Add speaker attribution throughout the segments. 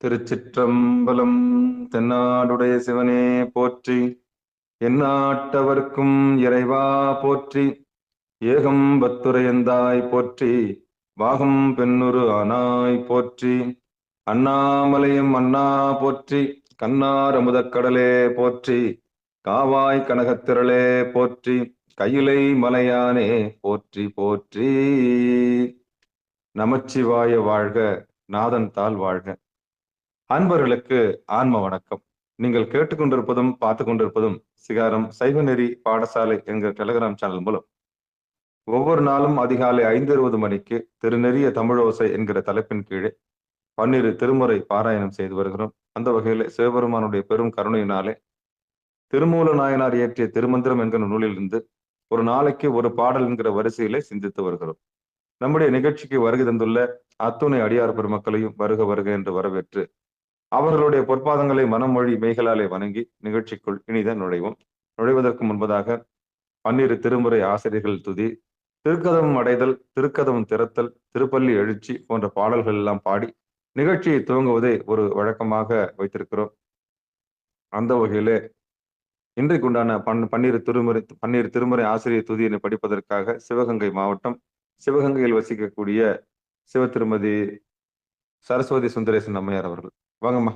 Speaker 1: திருச்சிற்றம்பலம். தென்னாடுடைய சிவனே போற்றி, எந்நாட்டவர்க்கும் இறைவா போற்றி, ஏகம்பத்துரையந்தாய் போற்றி, வாகம் பெண்ணுரு ஆனாய் போற்றி, அண்ணாமலையும் அண்ணா போற்றி, கண்ணார் அமுதக்கடலே போற்றி, காவாய் கனகத்திரளே போற்றி, கையிலை மலையானே போற்றி போற்றி. நமச்சிவாய வாழ்க, நாதன் தாள் வாழ்க. அன்பர்களுக்கு ஆன்ம வணக்கம். நீங்கள் கேட்டுக்கொண்டிருப்பதும் பார்த்து கொண்டிருப்பதும் சிகாரம் சைவநெறி பாடசாலை என்கிற டெலிகிராம் சேனல் மூலம் ஒவ்வொரு நாளும் அதிகாலை 5:20 மணிக்கு திருநெறிய தமிழோசை என்கிற தலைப்பின் கீழே 12 திருமுறை பாராயணம் செய்து வருகிறோம். அந்த வகையில் சிவபெருமானுடைய பெரும் கருணையினாலே திருமூல நாயனார் இயற்றிய திருமந்திரம் என்கிற நூலிலிருந்து ஒரு நாளைக்கு ஒரு பாடல் என்கிற வரிசையிலே சிந்தித்து வருகிறோம். நம்முடைய நிகழ்ச்சிக்கு வருகை தந்துள்ள அத்துணை அடியார் பெருமக்களையும் வருக வருக என்று வரவேற்று அவர்களுடைய பொற்பாதங்களை மனமொழி மெய்களாலே வணங்கி நிகழ்ச்சிக்குள் இனித நுழைவோம். நுழைவதற்கு முன்பதாக 12 திருமுறை ஆசிரியர்கள் துதி, திருக்கதவம் அடைதல், திருக்கதவம் திறத்தல், திருப்பள்ளி எழுச்சி போன்ற பாடல்கள் எல்லாம் பாடி நிகழ்ச்சியை துவங்குவதை ஒரு வழக்கமாக வைத்திருக்கிறோம். அந்த வகையிலே இன்றைக்கு உண்டான 12 திருமுறை ஆசிரியர் துதியினை படிப்பதற்காக சிவகங்கை மாவட்டம் சிவகங்கையில் வசிக்கக்கூடிய சிவ திருமதி சரஸ்வதி சுந்தரேசன் அம்மையார் அவர்கள். வாங்கம்மா.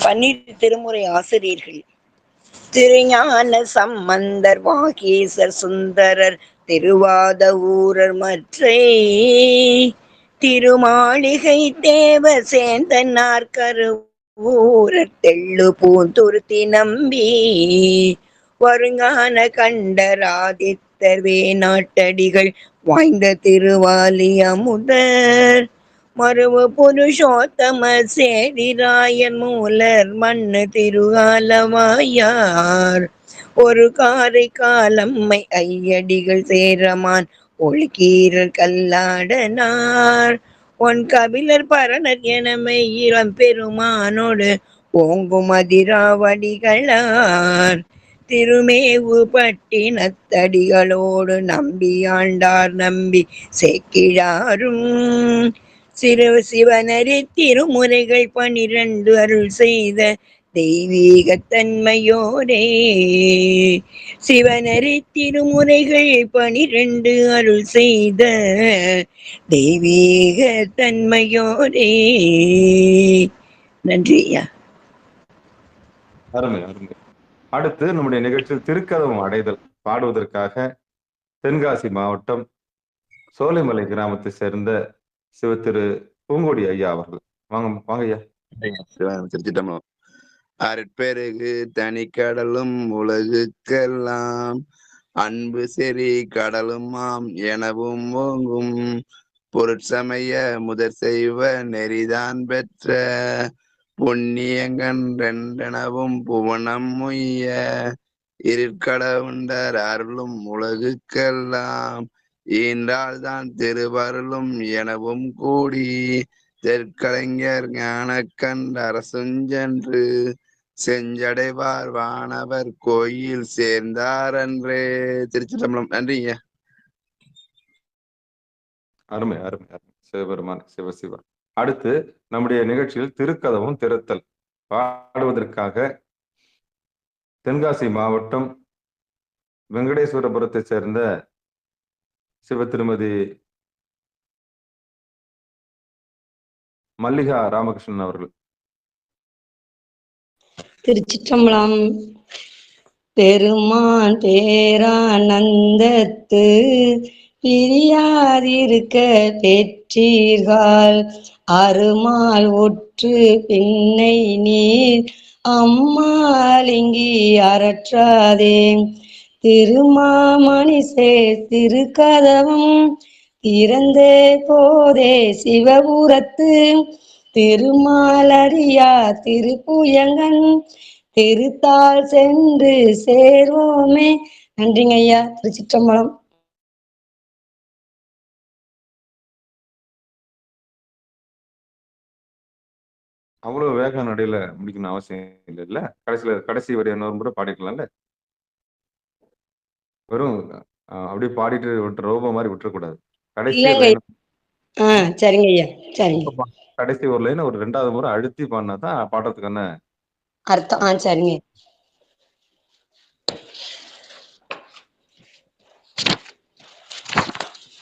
Speaker 2: 12 திருமுறை ஆசிரியர்கள் திருஞான சம்பந்தர், வாகீசர், சுந்தரர், திருவாத ஊரர், மற்றை திருமாளிகை தேவ சேந்தனார், கருவூரர், தெள்ளு பூந்துருத்தி நம்பி, வருங்கான கண்டராதித்தர், வேணாட்டடிகள், வாய்ந்த திருவாலி அமுதர், மருவு புருஷோத்தம சேதிராயன், மூலர், மண்ணு திருகாலவாயார், ஒரு காரை காலம்மை ஐயடிகள், சேரமான் ஒழுக்கீரர், கல்லாடனார், ஒன் கபிலர், பரணர் எனமை இளம் பெருமானோடு ஓங்கும் அதிராவடிகளார், திருமேவு பட்டினத்தடிகளோடு நம்பி ஆண்டார், நம்பி சேக்கிழாரும், சிவனரி திருமுறைகள் 12 அருள் செய்த தெய்வீக தன்மையோரே. சிவனரி திருமுறைகள் 12 அருள் செய்த தெய்வீக தன்மையோரே. நன்றி ஐயா.
Speaker 1: அருமை அருமை. அடுத்து நம்முடைய நிகழ்ச்சியில் திருக்கதவம் அடைதல் பாடுவதற்காக தென்காசி மாவட்டம் சோலைமலை கிராமத்தை சேர்ந்த சிவ திரு பூங்கொடி ஐயா அவர்கள். வாங்க வாங்க ஐயா.
Speaker 3: திருச்சிட்டம்பலம். அருட்பெருகு தனிக்கடலும் உலகுக்கெல்லாம் அன்பு செறி கடலுமாம் எனவும் ஓங்கும், பொருட்சமய முதற் செய்வ நெறிதான் பெற்ற புண்ணியங்கன்றெனவும் புவனம் முய்ய, இருட்கடவுண்டர் அருளும் உலகுக்கெல்லாம் ஈன்றால் தான் திருவருளும் எனவும் கூடி, தெற்கலைஞர் ஞானக்கண்ட அரசுஞ்சென்று செஞ்சடைவார் வானவர் கோயில் சேர்ந்தார் அன்றே. திருச்சிட்டம்பலம். நன்றிங்க.
Speaker 1: அருமை அருமை அருமை. சிவபெருமான் சிவசிவா. அடுத்து நம்முடைய நிகழ்ச்சியில் திருக்கதவும் திறத்தல் பாடுவதற்காக தென்காசி மாவட்டம் வெங்கடேஸ்வரபுரத்தை சேர்ந்த சிவ திருமதி மல்லிகா ராமகிருஷ்ணன் அவர்கள்.
Speaker 4: திருச்சிற்றம்பலம். பெருமான் பேரானந்தத்து பிரியாதிருக்க பெற்றீர்கள், அருமால் ஒற்று பின்னை நீர் அம்மாலிங்கி அரற்றாதே, திருமாமணிசே திருக்கதவம் திறந்தே போதே சிவபுரத்து, திருமாலடியா திருப்புயங்கன் திருத்தாள் சென்று சேர்வோமே. நன்றிங்க ஐயா. திருச்சிற்றம்பலம்.
Speaker 1: அவ்வளவு வேக நடையில முடிக்கணும் அவசியம் இல்ல. கடைசி வரி என்ன கூட பாடிக்கலாம்ல. வெறும் அப்படியே பாடிட்டு ரோபோ மாதிரி விட்டுறக்கூடாது. கடைசி
Speaker 4: சரிங்க ஐயா, சரிங்க.
Speaker 1: கடைசி ஒரு லைன் ஒரு 2வது முறை அழுத்தி பாடினா தான் பாடுறதுக்கான
Speaker 4: அர்த்தம். சரிங்க.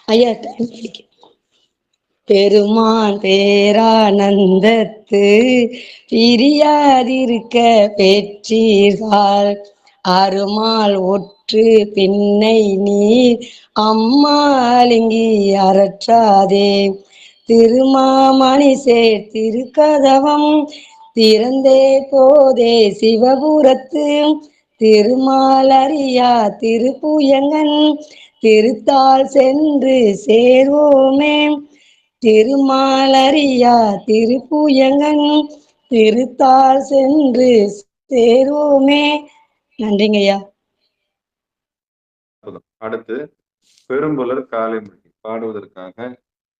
Speaker 4: ஐயா பெருமான் பேரானந்தத்து பிரியாதிருக்க பெற்றீர்கள் அருமால் ஒற்று பின்னை நீர் அம்மாலிங்கி அறற்றாதே திருமாமணி சேர் திருக்கதவம் திறந்தே போதே சிவபுரத்து திருமாலறியா திருப்புயங்கன் திருத்தால் சென்று சேர்வோமே திருமாலறியா திருப்புயங்கன் திருத்தால் சென்று சேருவோமே. நன்றிங்க ஐயா.
Speaker 1: அடுத்து பெரும்புலர் காலைமொழி பாடுவதற்காக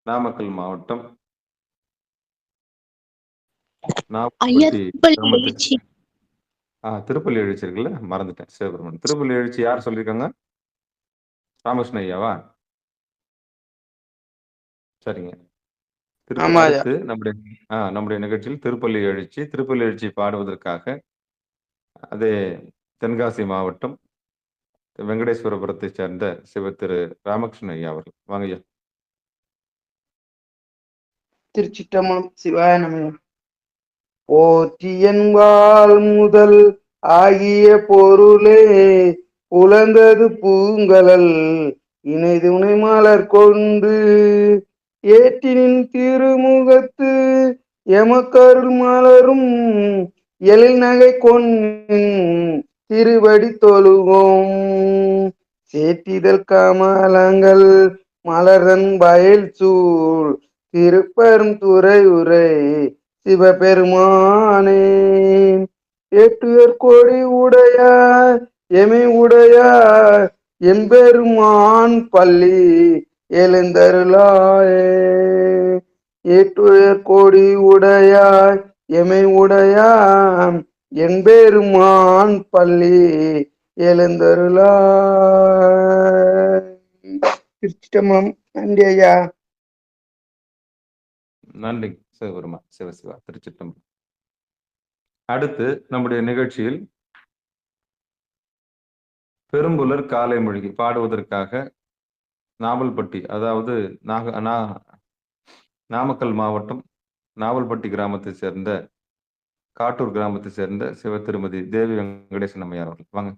Speaker 1: நாமக்கல் மாவட்டம் திருப்பள்ளி எழுச்சி இருக்குல்ல, மறந்துட்டேன். சிவபெருமன் திருப்பள்ளி எழுச்சி யார் சொல்லியிருக்காங்க? ராமகிருஷ்ண ஐயாவா? சரிங்க. அடுத்து நம்முடைய நிகழ்ச்சியில் திருப்பள்ளி எழுச்சி பாடுவதற்காக அதே தென்காசி மாவட்டம் வெங்கடேஸ்வரபுரத்தை சேர்ந்த திரு ராமகிருஷ்ணன் ஐயா அவர்கள். வாங்க ஐயா.
Speaker 5: திருச்சிற்றம்பலம். சிவாய நம. போற்றியன்பால் முதல் ஆகிய பொருளே புலந்தது பூங்கலல் இணைதுணை மலர் கொண்டு ஏற்றினின் திருமுகத்து எமக்கருள் மலரும் எழில் நகை கொன்னின் திருவடி தொழுவோம். சேற்றிதழ் கமலங்கள் மலரன் வயல் சூழ் திருப்பெரும் துறை உரை சிவபெருமானே ஏற்றுயர் கொடி உடையார் எமை உடையார் எம்பெருமான் பள்ளி எழுந்தருளாயே. ஏற்றுயர் கொடி உடையார் எமை உடையார் எம்பெருமான் பள்ளி எழுந்தருளாய். திருச்சிற்றம்பலம். நன்றி ஐயா.
Speaker 1: நன்றி சிவபெருமா. சிவசிவா. திருச்சிற்றம்பலம். அடுத்து நம்முடைய நிகழ்ச்சியில் பெரும்புலர் காலை மொழி பாடுவதற்காக நாவல்பட்டி, அதாவது நாமக்கல் மாவட்டம் நாவல்பட்டி கிராமத்தை சேர்ந்த காட்டூர் கிராமத்தை சேர்ந்த திருமதி தேவி வெங்கடேசன் அம்மையார் அவர்கள். வாங்க.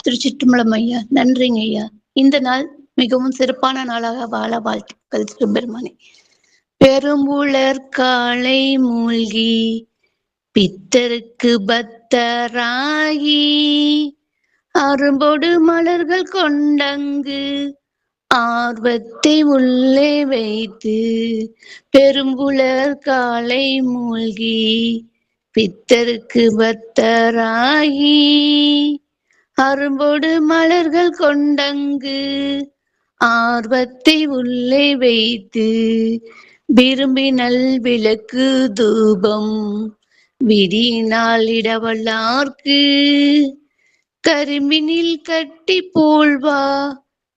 Speaker 6: திருச்சிற்றம்பலம் ஐயா. நன்றிங்க ஐயா. இந்த நாள் மிகவும் சிறப்பான நாளாக வாழ வாழ்த்துக்கள் சிவபெருமானே. பெரும்புலர் காலை மூழ்கி பித்தருக்கு பத்தராகி அரும்பொடு மலர்கள் கொண்டங்கு ஆர்வத்தை உள்ளே வைத்து பெரும்புலர் காலை மூழ்கி பித்தருக்கு பத்தராகி அரும்பொடு மலர்கள் கொண்டங்கு ஆர்வத்தை உள்ளே வைத்து விரும்பினல் விளக்கு தூபம் விடியினால் இடவல்லார்க்கு கரும்பினில் கட்டி போல்வா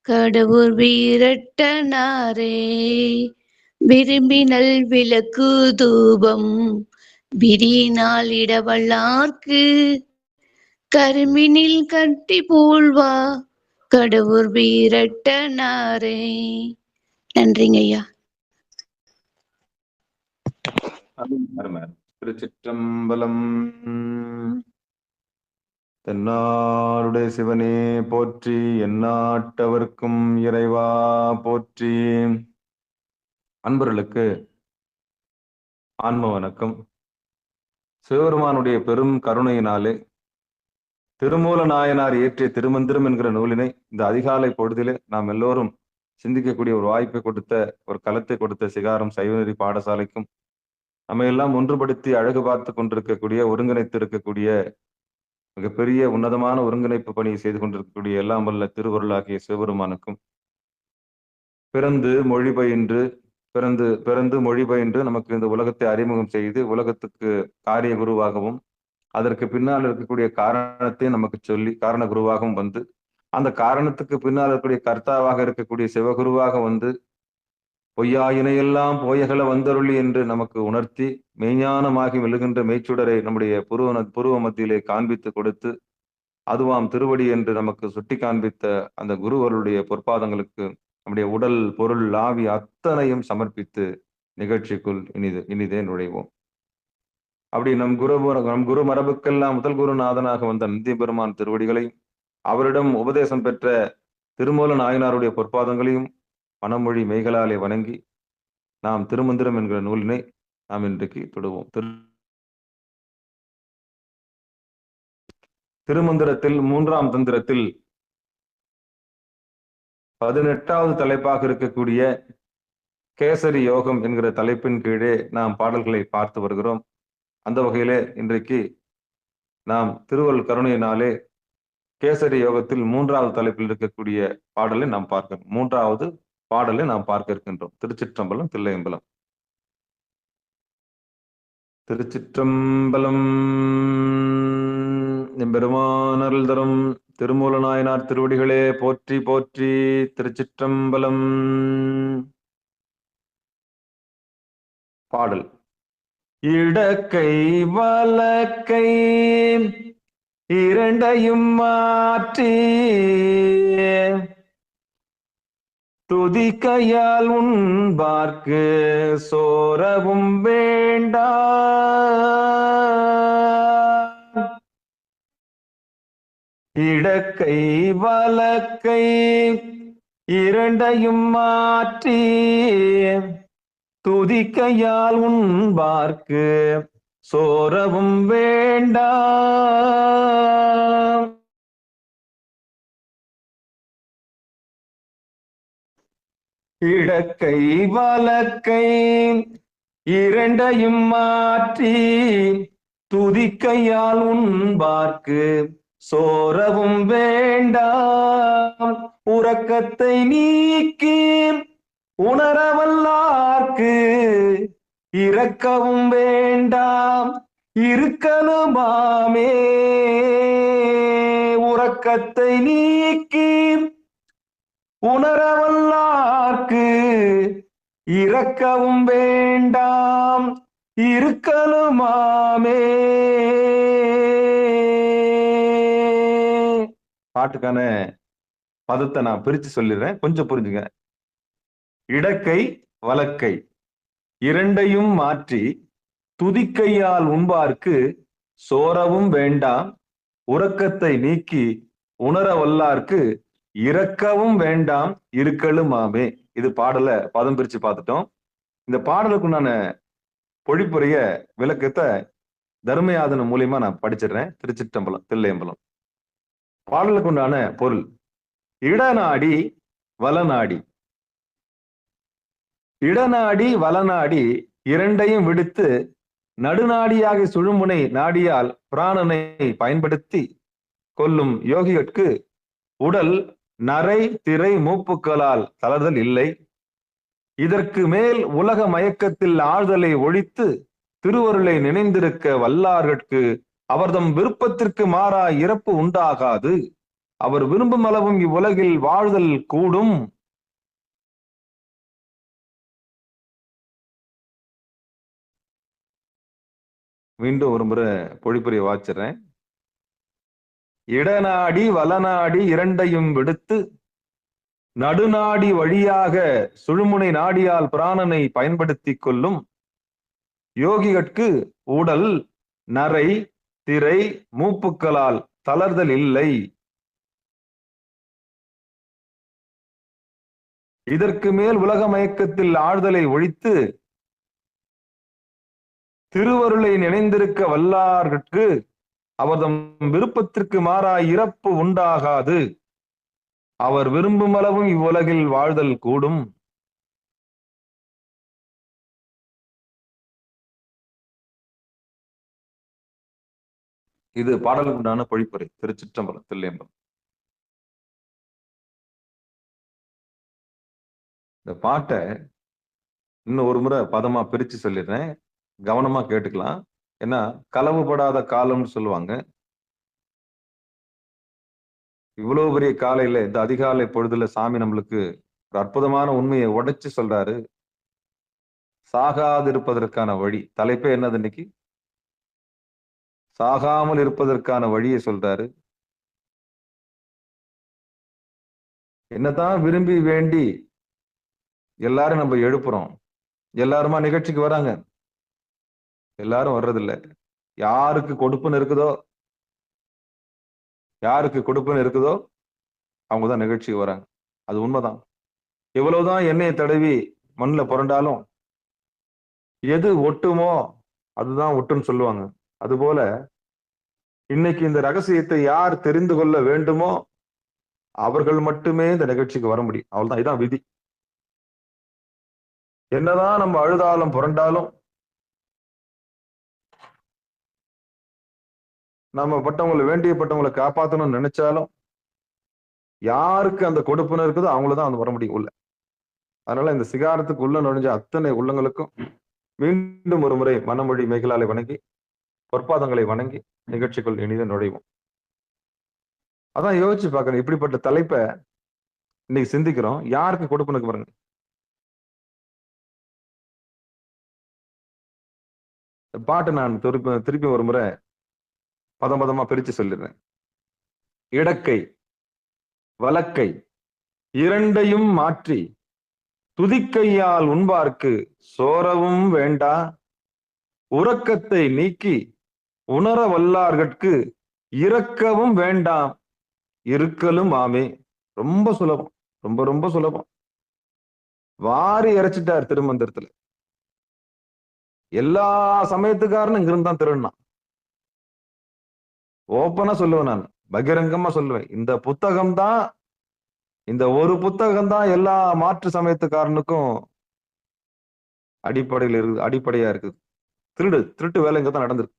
Speaker 6: கடவுர் வீரட்டனாரே. விரும்பினல் விளக்கு தூபம் விடியினால் இடவல்லார்க்கு கரும்பினில் கட்டி போல்வா கடவுர் வீரட்டனாரே. நன்றிங்க ஐயா.
Speaker 1: திருச்சிற்றம்பலம். தென்னாருடைய சிவனே போற்றி, எந்நாட்டவர்க்கும் இறைவா போற்றி. அன்பர்களுக்கு ஆன்ம வணக்கம். சிவபெருமானுடைய பெரும் கருணையினாலே திருமூல நாயனார் இயற்றிய திருமந்திரம் என்கிற நூலினை இந்த அதிகாலை பொழுதிலே நாம் எல்லோரும் சிந்திக்கக்கூடிய ஒரு வாய்ப்பை கொடுத்த, ஒரு களத்தை கொடுத்த சிகாரம் சைவநெறி பாடசாலைக்கும், நம்ம எல்லாம் ஒன்றுபடுத்தி அழகு பார்த்து கொண்டிருக்கக்கூடிய, ஒருங்கிணைத்து இருக்கக்கூடிய, மிகப்பெரிய உன்னதமான ஒருங்கிணைப்பு பணியை செய்து கொண்டிருக்கக்கூடிய எல்லாம் வல்ல திருவருளாகிய சிவபெருமானுக்கும், பிறந்து மொழி பயின்று நமக்கு இந்த உலகத்தை அறிமுகம் செய்து உலகத்துக்கு காரிய குருவாகவும் அதற்கு பின்னால் இருக்கக்கூடிய காரணத்தை நமக்கு சொல்லி காரண குருவாகவும் வந்து அந்த காரணத்துக்கு பின்னால் இருக்கக்கூடிய கர்த்தாவாக இருக்கக்கூடிய சிவகுருவாக வந்து பொய்யாயினையெல்லாம் போயகல வந்தருளி என்று நமக்கு உணர்த்தி மெய்ஞானமாகி விழுகின்ற மெய்ச்சுடரை நம்முடைய புருவ மத்தியிலே காண்பித்து கொடுத்து அதுவாம் திருவடி என்று நமக்கு சுட்டி காண்பித்த அந்த குருவருடைய பொற்பாதங்களுக்கு நம்முடைய உடல் பொருள் ஆவி அத்தனையும் சமர்ப்பித்து நிகழ்ச்சிக்குள் இனிதே நுழைவோம். அப்படி நம் குரு மரபுக்கெல்லாம் முதல் குருநாதனாக வந்த நந்தி பெருமான் திருவடிகளையும் அவரிடம் உபதேசம் பெற்ற திருமூல நாயனாருடைய பொற்பாதங்களையும் மனமொழி மெய்களாலே வணங்கி நாம் திருமந்திரம் என்கிற நூலினை நாம் இன்றைக்கு தொடுவோம். திருமந்திரத்தில் 3ஆம் தந்திரத்தில் 18வது தலைப்பாக இருக்கக்கூடிய கேசரி யோகம் என்கிற தலைப்பின் கீழே நாம் பாடல்களை பார்த்து வருகிறோம். அந்த வகையிலே இன்றைக்கு நாம் திருவள்ளுவர் கருணையினாலே கேசரி யோகத்தில் 3வது தலைப்பில் இருக்கக்கூடிய பாடலை நாம் பார்க்கிறோம். 3வது பாடலை நாம் பார்க்க இருக்கின்றோம். திருச்சிற்றம்பலம் தில்லையம்பலம். திருச்சிற்றம்பலம். எம்பெருமான் அருள் தரும் திருமூல நாயனார் திருவடிகளே போற்றி போற்றி. திருச்சிற்றம்பலம். பாடல். இடக்கை வலக்கை இரண்டையும் மாற்றி துதிக்கையால் உண்பார்க்கு சோரவும் வேண்டாம். இடக்கை வலக்கை இரண்டையும் மாற்றி துதிக்கையால் உண்பார்க்கு சோரவும் வேண்டாம். இடக்கை வலக்கை இரண்டையும் மாற்றி துதிக்கையால் உண்பார்க்கு சோரவும் வேண்டாம். உறக்கத்தை நீக்கி உணரவல்லார்க்கு இரக்கவும் வேண்டாம் இருக்கலுமாமே. உறக்கத்தை நீக்கி உணரவல்லார்க்கு இரக்கவும் வேண்டாம் இருக்கலுமாமே. பாட்டுக்கான பதத்தை நான் பிரிச்சு சொல்லிடுறேன், கொஞ்சம் புரிஞ்சுங்க. இடக்கை வலக்கை இரண்டையும் மாற்றி துதிக்கையால் உண்பார்க்கு சோரவும் வேண்டாம். உறக்கத்தை நீக்கி உணர வல்லார்க்கு இரக்கவும் வேண்டாம் இருக்கலுமாமே. இது பாடல பதம் பிரிச்சு பார்த்துட்டோம். இந்த பாடலுக்கு நான் பொழிப்புரைய விளக்கத்தை தர்மயாதன மூலியமா நான் படிச்சிடுறேன். திருச்சிற்றம்பலம் தில்லையம்பலம். பாடலுக்கு உண்டான பொருள். இடநாடி வலநாடி. இடநாடி வலநாடி இரண்டையும் விடுத்து நடுநாடியாக சுழுமுனை நாடியால் பிராணனை பயன்படுத்தி கொல்லும் யோகிகட்கு உடல் நரை திரை மூப்புக்களால் தளர்தல் இல்லை. இதற்கு மேல் உலக மயக்கத்தில் ஆழ்தலை ஒழித்து திருவருளை நினைந்திருக்க வல்லார்கட்கு அவர்தம் விருப்பத்திற்கு மாறா இறப்பு உண்டாகாது. அவர் விரும்பும் அளவும் இவ்வுலகில் வாழ்தல் கூடும். மீண்டும் ஒரு முறை பொழிப்புரையை வாச்சிடுறேன். இடநாடி வலநாடி இரண்டையும் விடுத்து நடுநாடி வழியாக சுழுமுனை நாடியால் பிராணனை பயன்படுத்தி கொள்ளும் யோகிகட்கு உடல் நரை திரை மூப்புக்களால் தளர்தல் இல்லை. இதற்கு மேல் உலக மயக்கத்தில் ஆழ்தலை ஒழித்து திருவருளை நினைந்திருக்க வல்லார்கட்கு அவர்தம் விருப்பத்திற்கு மாறா இறப்பு உண்டாகாது. அவர் விரும்பும் அளவும் இவ்வுலகில் வாழ்தல் கூடும். இது பாடலுக்கு உண்டான பொழிப்புரை. திருச்சிற்றம்பலம் தில்லையம்பலம். இந்த பாட்டை இன்னும் ஒரு முறை பதமா பிரிச்சு சொல்லிடுறேன், கவனமா கேட்டுக்கலாம். ஏன்னா களவுபடாத காலம்னு சொல்லுவாங்க. இவ்வளவு பெரிய காலையில இந்த அதிகாலை பொழுதுல சாமி நம்மளுக்கு ஒரு அற்புதமான உண்மையை உடைச்சு சொல்றாரு. சாகாதிருப்பதற்கான வழி. தலைப்பே என்னது இன்னைக்கு? சாகாமல் இருப்பதற்கான வழியை சொல்றாரு. என்னதான் விரும்பி வேண்டி எல்லாரும் நம்ம எழுப்புறோம். எல்லாருமா நிகழ்ச்சிக்கு வராங்க? எல்லாரும் வர்றதில்லை. யாருக்கு கொடுப்புன்னு இருக்குதோ அவங்கதான் நிகழ்ச்சிக்கு வராங்க. அது உண்மைதான். எவ்வளவுதான் எண்ணெயை தடவி மண்ணில் புரண்டாலும் எது ஒட்டுமோ அதுதான் ஒட்டுன்னு சொல்லுவாங்க. அதுபோல இன்னைக்கு இந்த ரகசியத்தை யார் தெரிந்து கொள்ள வேண்டுமோ அவர்கள் மட்டுமே இந்த நிகழ்ச்சிக்கு வர முடியும். அவ்வளவுதான். இதான் விதி. என்னதான் நம்ம அழுதாலும் புரண்டாலும் நம்ம வேண்டியப்பட்டவங்களை காப்பாற்றணும்னு நினைச்சாலும் யாருக்கு அந்த கொடுப்புன்னு இருக்குதோ அவங்களதான் அந்த வர முடியும் உள்ள. அதனால இந்த சிகாரத்துக்கு உள்ள நுழைஞ்ச அத்தனை உள்ளங்களுக்கும் மீண்டும் ஒரு முறை மனமொழி மேகலாலை வணங்கி பொற்பாதங்களை வணங்கி நிகழ்ச்சிக்குள் இனித நுழைவோம். அதான் யோசிச்சு பார்க்கணும். இப்படிப்பட்ட தலைப்பை இன்னைக்கு சிந்திக்கிறோம். யாருக்கு கொடுப்புனுக்கு பாருங்க. பாட்டு நான் திருப்பி ஒரு முறை பதமா பிரிச்சு சொல்லிடுறேன். இடக்கை வலக்கை இரண்டையும் மாற்றி துதிக்கையால் உண்பார்க்கு சோரவும் வேண்டா, உறக்கத்தை நீக்கி உணர வல்லார்கட்கு இறக்கவும் வேண்டாம், இருக்கலும் ஆமே. ரொம்ப சுலபம், ரொம்ப ரொம்ப சுலபம். வாரி இறைச்சிட்டார் திருமந்திரத்துல. எல்லா சமயத்துக்காரனும் இங்கிருந்தான் திருண்ணான். ஓப்பனா சொல்லுவேன், நான் பகிரங்கமா சொல்லுவேன். இந்த புத்தகம் தான், இந்த ஒரு புத்தகம் தான் எல்லா மாற்று சமயத்துக்காரனுக்கும் அடிப்படையா இருக்குது. திருட்டு வேலை இங்கதான் நடந்திருக்கு.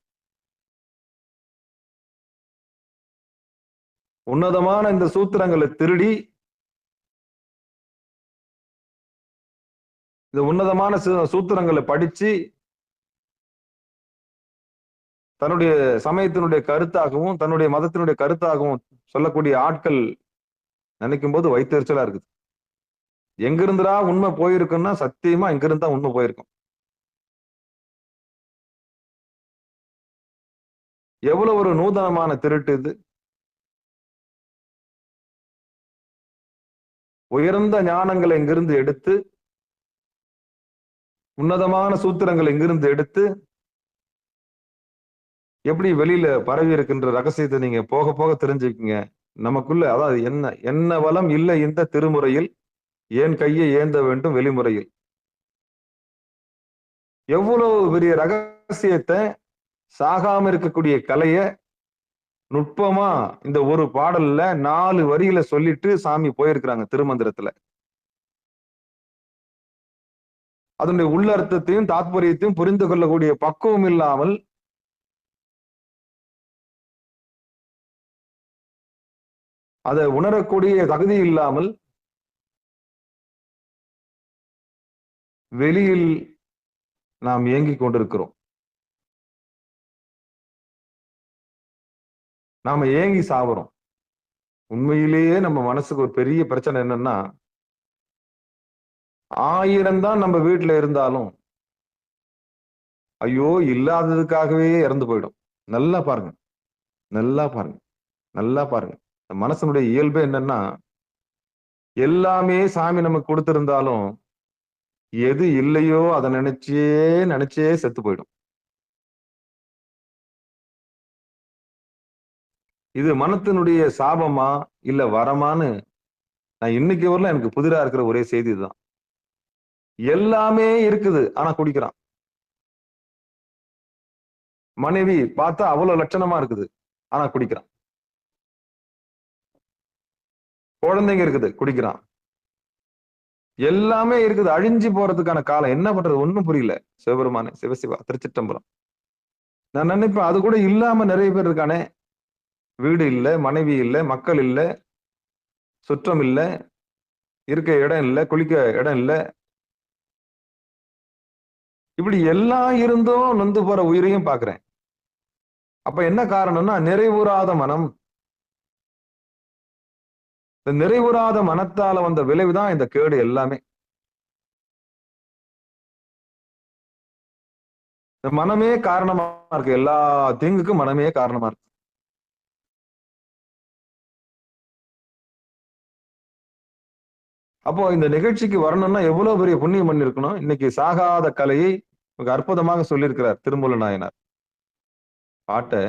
Speaker 1: உன்னதமான இந்த சூத்திரங்களை திருடி, இந்த உன்னதமான சூத்திரங்களை படிச்சு தன்னுடைய சமயத்தினுடைய கருத்தாகவும் தன்னுடைய மதத்தினுடைய கருத்தாகவும் சொல்லக்கூடிய ஆட்கள் நினைக்கும் போது வைத்தறிச்சலா இருக்குது. எங்கிருந்துடா உண்மை போயிருக்குன்னா சத்தியமா எங்கிருந்தா உண்மை போயிருக்கும். எவ்வளவு ஒரு நூதனமான திருட்டு இது. உயர்ந்த ஞானங்களை இங்கிருந்து எடுத்து, உன்னதமான சூத்திரங்களை இங்கிருந்து எடுத்து, எப்படி வெளியில பரவி இருக்கின்ற ரகசியத்தை நீங்க போக போக தெரிஞ்சுக்கீங்க. நமக்குள்ள அதாவது என்ன வளம் இல்லை இந்த திருமுறையில், ஏன் கையை ஏந்த வேண்டும் வெளிமுறையில். எவ்வளவு பெரிய ரகசியத்தை, சாகாம இருக்கக்கூடிய கலைய நுட்பமா இந்த ஒரு பாடல்ல 4 வரியில சொல்லிட்டு சாமி போயிருக்கிறாங்க திருமந்திரத்துல. அதனுடைய உள்ளர்த்தத்தையும் தாத்பரியத்தையும் புரிந்து கொள்ளக்கூடிய பக்குவம் இல்லாமல், அதை உணரக்கூடிய தகுதி இல்லாமல் வெளியில் நாம் இயங்கிக் கொண்டிருக்கிறோம். நாம ஏங்கி சாவறோம். உண்மையிலேயே நம்ம மனசுக்கு ஒரு பெரிய பிரச்சனை என்னன்னா, 1000 தான் நம்ம வீட்டுல இருந்தாலும் ஐயோ இல்லாததுக்காகவே இறந்து போயிடும். நல்லா பாருங்க, நல்லா பாருங்க, நல்லா பாருங்க. மனசனுடைய இயல்பு என்னன்னா, எல்லாமே சாமி நமக்கு கொடுத்திருந்தாலும் எது இல்லையோ அதை நினைச்சே செத்து போயிடும். இது மனத்தினுடைய சாபமா இல்ல வரமான்னு நான் இன்னைக்கு வரல எனக்கு புதிரா இருக்கிற ஒரே செய்தி தான். எல்லாமே இருக்குது ஆனா குடிக்கிறான். மனைவி பார்த்தா அவ்வளவு லட்சணமா இருக்குது ஆனா குடிக்கிறான். குழந்தைங்க இருக்குது குடிக்கிறான். எல்லாமே இருக்குது, அழிஞ்சு போறதுக்கான காலம். என்ன பண்றது ஒண்ணும் புரியல. சிவபெருமானே, சிவசிவா, திருச்சிற்றம்பலம். நான் நினைப்பேன் அது கூட இல்லாம நிறைய பேர் இருக்கானே. வீடு இல்லை, மனைவி இல்லை, மக்கள் இல்லை, சுற்றம் இல்லை, இருக்க இடம் இல்லை, குளிக்க இடம் இல்லை. இப்படி எல்லாம் இருந்தும் நொந்து போற உயிரையும் பாக்குறேன். அப்ப என்ன காரணம்னா நிறைவுறாத மனம். இந்த நிறைவுறாத மனத்தால வந்த விளைவுதான் இந்த கேடு எல்லாமே. இந்த மனமே காரணமா இருக்கு, எல்லா தீங்குக்கும் மனமே காரணமா இருக்கு. அப்போ இந்த நிகழ்ச்சிக்கு வரணும்னா எவ்வளவு பெரிய புண்ணியம் பண்ணிருக்கணும். இன்னைக்கு சாகாத கலையை மிக அற்புதமாக சொல்லியிருக்கிறார் திருமூல நாயனார். பாட்டை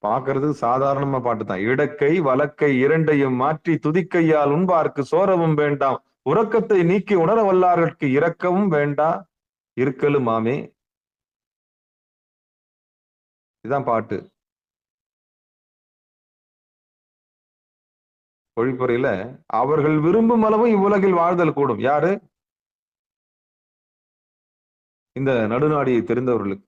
Speaker 1: பாக்குறது சாதாரணமா பாட்டு தான். இடக்கை வலக்கை இரண்டையும் மாற்றி துதிக்கையால் உண்பார்க்கு சோரவும் வேண்டாம், உறக்கத்தை நீக்கி உணர வல்லார்களுக்கு இரக்கவும் வேண்டா இருக்கலும் மாமே. இதுதான் பாட்டு. பொழிப்புரையில அவர்கள் விரும்பும் அளவு இவ்வுலகில் வாழ்தல் கூடும். யாரு? இந்த நடுநாடியை தெரிந்தவர்களுக்கு.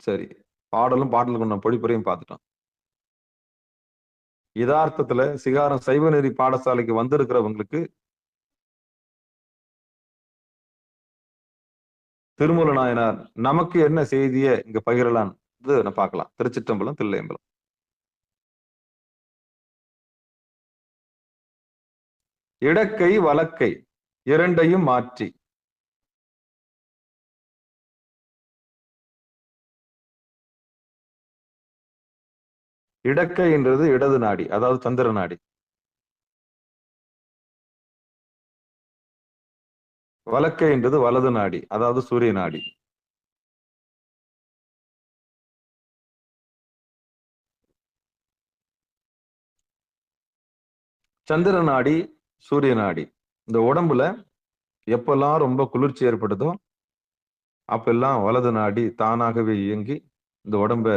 Speaker 1: சரி, பாடலும் பாடலுக்கு கொண்ட பொழிப்புரையும் பார்த்துட்டோம். யதார்த்தத்துல சிகாரம் சைவ நெறி பாடசாலைக்கு வந்திருக்கிறவங்களுக்கு திருமூல நாயனார் நமக்கு என்ன செய்தியை இங்க பகிரலாம் பார்க்கலாம். திருச்சிற்றம்பலம், தில்லையம்பலம். இடக்கை வலக்கை இரண்டையும் மாற்றி இடக்கை என்றது இடது நாடி, அதாவது சந்திர நாடி. வலக்கை என்றது வலது நாடி, அதாவது சூரிய நாடி. சந்திர நாடி, சூரிய நாடி. இந்த உடம்புல எப்பெல்லாம் ரொம்ப குளிர்ச்சி ஏற்படுதோ அப்பெல்லாம் வலது நாடி தானாகவே இயங்கி இந்த உடம்ப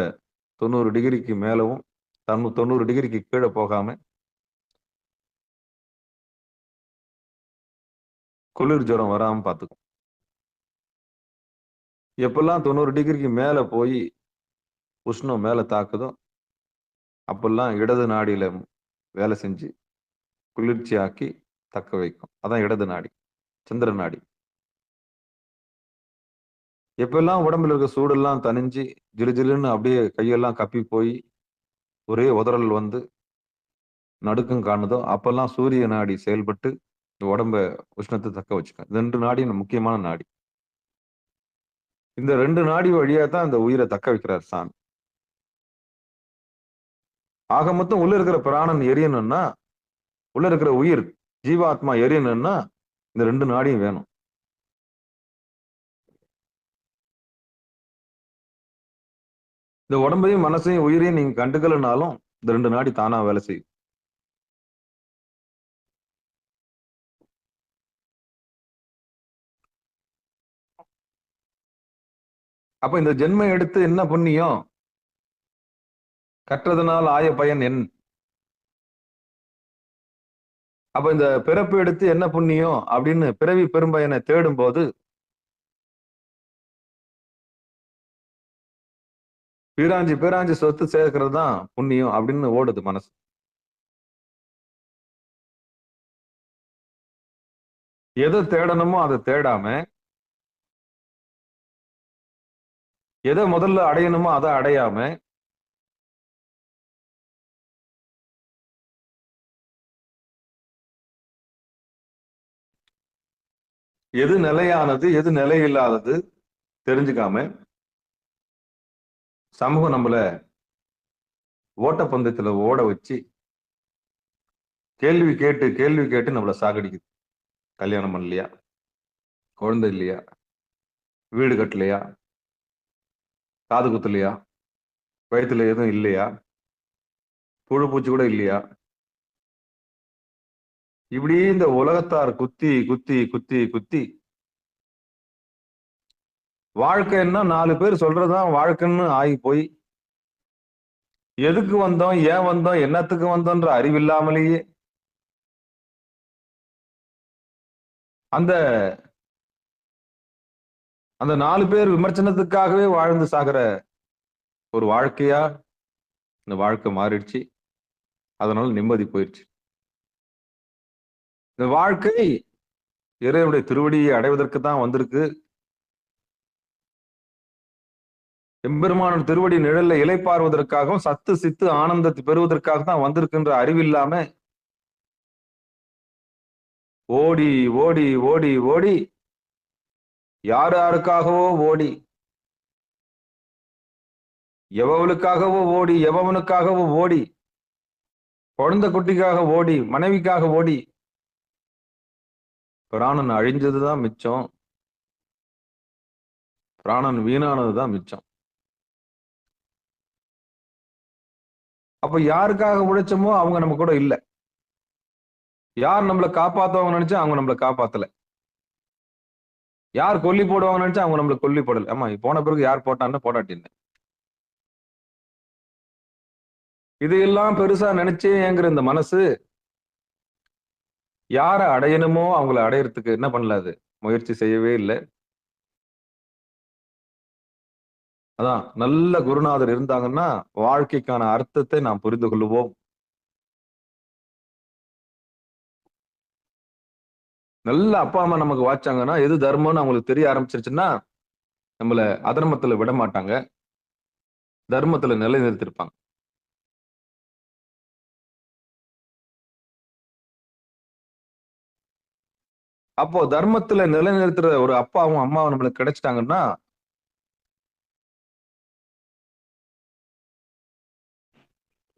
Speaker 1: 90 டிகிரிக்கு மேலவும் 90 டிகிரிக்கு கீழே போகாம குளிர் ஜுரம் வராம பார்த்துக்கும். எப்பெல்லாம் 90 டிகிரிக்கு மேல போய் உஷ்ணம் மேல தாக்குதோ அப்பெல்லாம் இடது நாடியில வேலை செஞ்சு குளிர்ச்சியாக்கி தக்க வைக்கும். அதான் இடது நாடி, சந்திர நாடி. எப்பெல்லாம் உடம்புல இருக்க சூடெல்லாம் தணிஞ்சு ஜிலு ஜிலுன்னு அப்படியே கையெல்லாம் கப்பி போய் ஒரே உதறல் வந்து நடுக்கம் காணுதோ அப்பெல்லாம் சூரிய நாடி செயல்பட்டு இந்த உடம்ப உஷ்ணத்தை தக்க வச்சுக்கும். இந்த 2 நாடி முக்கியமான நாடி. இந்த 2 நாடி வழியா தான் இந்த உயிரை தக்க வைக்கிறார் சாமி. ஆக மொத்தம் உள்ள இருக்கிற பிராணன் எரியணும்னா, உள்ள இருக்கிற உயிர் ஜீவாத்மா எரியணும்னா இந்த 2 நாடியும் வேணும். இந்த உடம்பையும் மனசையும் உயிரையும் நீங்க கண்டுக்கலனாலும் இந்த 2 நாடி தானா வேலை செய்யும். அப்ப இந்த ஜென்மம் எடுத்து என்ன புண்ணியம், கற்றதனால் ஆய பயன் என். அப்ப இந்த பிறப்பு எடுத்து என்ன புண்ணியம் அப்படின்னு பிறவி பெரும்பயனை தேடும் போது பீராஞ்சி சொத்து சேர்க்கிறது தான் புண்ணியம் அப்படின்னு ஓடுது மனசு. எதை தேடணுமோ அதை தேடாம, எதை முதல்ல அடையணுமோ அதை அடையாம, எது நிலையானது எது நிலையில்லாதது தெரிஞ்சுக்காம சமூகம் நம்மள ஓட்டப்பந்தயத்துல ஓட வச்சு கேள்வி கேட்டு நம்மள சாகடிக்குது. கல்யாணம் பண்ணலையா, குழந்தை இல்லையா, வீடு கட்டலையா, காது குத்தலையா, வயிற்றுல எதுவும் இல்லையா, புழு பூச்சி கூட இல்லையா, இப்படி இந்த உலகத்தார் குத்தி குத்தி குத்தி குத்தி வாழ்க்கைன்னா 4 பேர் சொல்றதுதான் வாழ்க்கைன்னு ஆகி போய் எதுக்கு வந்தோம், ஏன் வந்தோம், என்னத்துக்கு வந்தோன்ற அறிவில்லாமலேயே அந்த அந்த 4 பேர் விமர்சனத்துக்காகவே வாழ்ந்து சாகிற ஒரு வாழ்க்கையா இந்த வாழ்க்கை மாறிடுச்சு. அதனால நிம்மதி போயிடுச்சு. இந்த வாழ்க்கை இறைவனுடைய திருவடியை அடைவதற்கு தான் வந்திருக்கு. எம்பெருமானோட திருவடி நிழல்ல இளைப்பாறுவதற்காகவும் சத்து சித்து ஆனந்தத்தை பெறுவதற்காக தான் வந்திருக்கின்ற அறிவில்லாம ஓடி ஓடி ஓடி ஓடி யார் யாருக்காகவோ ஓடி, எவளுக்காகவோ ஓடி, எவனுக்காகவோ ஓடி, குழந்தை குட்டிக்காக ஓடி, மனைவிக்காக ஓடி, பிராணன் அழிஞ்சதுதான் மிச்சம். பிராணன் வீணானதுதான் மிச்சம். அப்ப யாருக்காக உழைச்சோமோ அவங்க நம்ம கூட இல்ல. யார் நம்மளை காப்பாத்துவாங்க நினைச்சா அவங்க நம்மளை காப்பாத்தல. யார் கொல்லி போடுவாங்க நினைச்சா அவங்க நம்மளை கொல்லி போடல. ஆமா, போன பிறகு யார் போட்டான்னு போடாட்டின்னு இதையெல்லாம் பெருசா நினைச்சேங்கிற இந்த மனசு யாரை அடையணுமோ அவங்கள அடையறதுக்கு என்ன பண்ணல, அது முயற்சி செய்யவே இல்லை. அதான் நல்ல குருநாதர் இருந்தாங்கன்னா வாழ்க்கைக்கான அர்த்தத்தை நாம் புரிந்து கொள்ளுவோம். நல்ல அப்பா அம்மா நமக்கு வாச்சாங்கன்னா எது தர்மம்னு அவங்களுக்கு தெரிய ஆரம்பிச்சிருச்சுன்னா நம்மள அதர்மத்துல விட மாட்டாங்க, தர்மத்துல நிலைநிறுத்திருப்பாங்க. அப்போ தர்மத்துல நிலைநிறுத்துற ஒரு அப்பாவும் அம்மாவும் நம்மளுக்கு கிடைச்சிட்டாங்கன்னா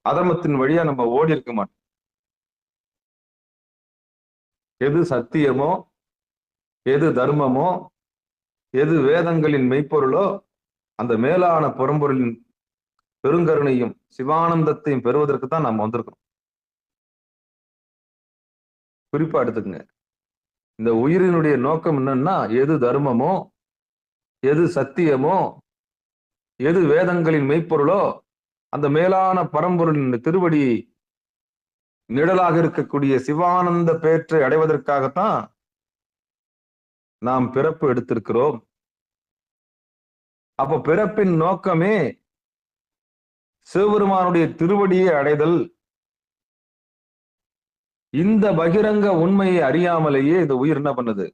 Speaker 1: அதர்மத்தின் வழியா நம்ம ஓடி இருக்க மாட்டோம். எது சத்தியமோ, எது தர்மமோ, எது வேதங்களின் மெய்ப்பொருளோ அந்த மேலான புறம்பொருளின் பெருங்கருணையும் சிவானந்தத்தையும் பெறுவதற்கு தான் நம்ம வந்திருக்கோம். குறிப்பா எடுத்துக்கங்க, இந்த உயிரினுடைய நோக்கம் என்னன்னா எது தர்மமோ, எது சத்தியமோ, எது வேதங்களின் மெய்ப்பொருளோ அந்த மேலான பரம்பொருளின் திருவடி நிழலாக இருக்கக்கூடிய சிவானந்த பேற்றை அடைவதற்காகத்தான் நாம் பிறப்பு எடுத்திருக்கிறோம். அப்போ பிறப்பின் நோக்கமே சிவபெருமானுடைய திருவடியை அடைதல். இந்த பகிரங்க உண்மையை அறியாமலேயே இந்த உயிர் என்ன பண்ணுது,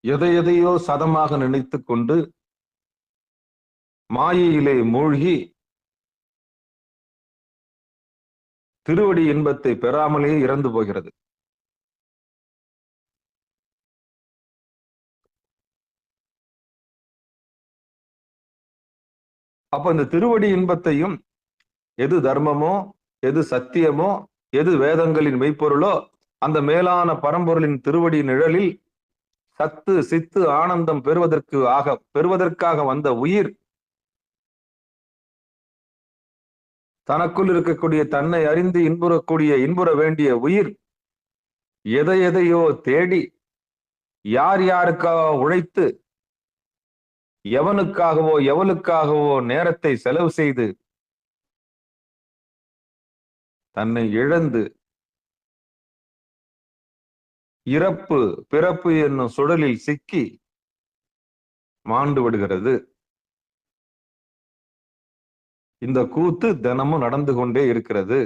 Speaker 1: எதையோ சதமாக நினைத்து கொண்டு மாயையிலே மூழ்கி திருவடி இன்பத்தை பெறாமலேயே இறந்து போகிறது. அப்ப இந்த திருவடி இன்பத்தையும் எது தர்மமோ, எது சத்தியமோ, எது வேதங்களின் மெய்ப்பொருளோ அந்த மேலான பரம்பொருளின் திருவடி நிழலில் சத்து சித்து ஆனந்தம் பெறுவதற்காக வந்த உயிர் தனக்குள் இருக்கக்கூடிய தன்னை அறிந்து இன்புற வேண்டிய உயிர் எதையோ தேடி யார் யாருக்காக உழைத்து எவனுக்காகவோ எவளுக்காகவோ நேரத்தை செலவு செய்து தன்னை இழந்து இறப்பு பிறப்பு என்னும் சுழலில் சிக்கி மாண்டு விடுகிறது. இந்த கூத்து தினமும் நடந்து கொண்டே இருக்கிறது.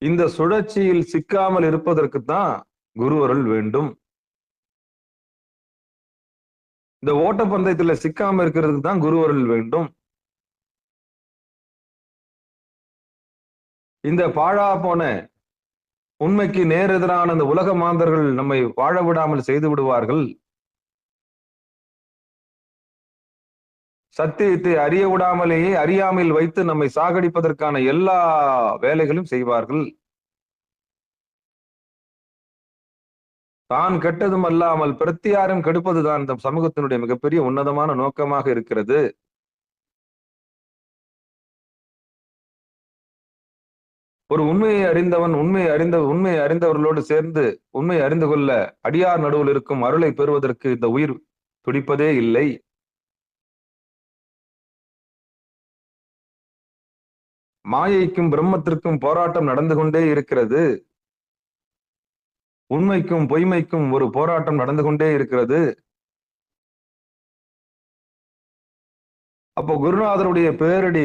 Speaker 1: இந்த சுழற்சியில் சிக்காமல் இருப்பதற்கு தான் குருவருள் வேண்டும். இந்த ஓட்டப்பந்தயத்துல சிக்காம இருக்கிறதுக்கு தான் குருவருள் வேண்டும். இந்த பாழா போன உண்மைக்கு நேரெதிரான இந்த உலக மாந்தர்கள் நம்மை வாழ விடாமல் செய்து விடுவார்கள். சத்தியத்தை அறிய விடாமலேயே அறியாமையில் வைத்து நம்மை சாகடிப்பதற்கான எல்லா வேலைகளும் செய்வார்கள். தான் கெட்டதும் அல்லாமல் பிரத்தியாரும் கெடுப்பதுதான் இந்த சமூகத்தினுடைய மிகப்பெரிய உன்னதமான நோக்கமாக இருக்கிறது. ஒரு உண்மையை அறிந்தவன் உண்மையை அறிந்தவர்களோடு சேர்ந்து உண்மை அறிந்து கொள்ள அடியார் நடுவில் இருக்கும் அருளை பெறுவதற்கு இந்த உயிர் துடிப்பதே இல்லை. மாயைக்கும் பிரம்மத்திற்கும் போராட்டம் நடந்து கொண்டே இருக்கிறது. உண்மைக்கும் பொய்மைக்கும் ஒரு போராட்டம் நடந்து கொண்டே இருக்கிறது. அப்போ குருநாதருடைய பேரடி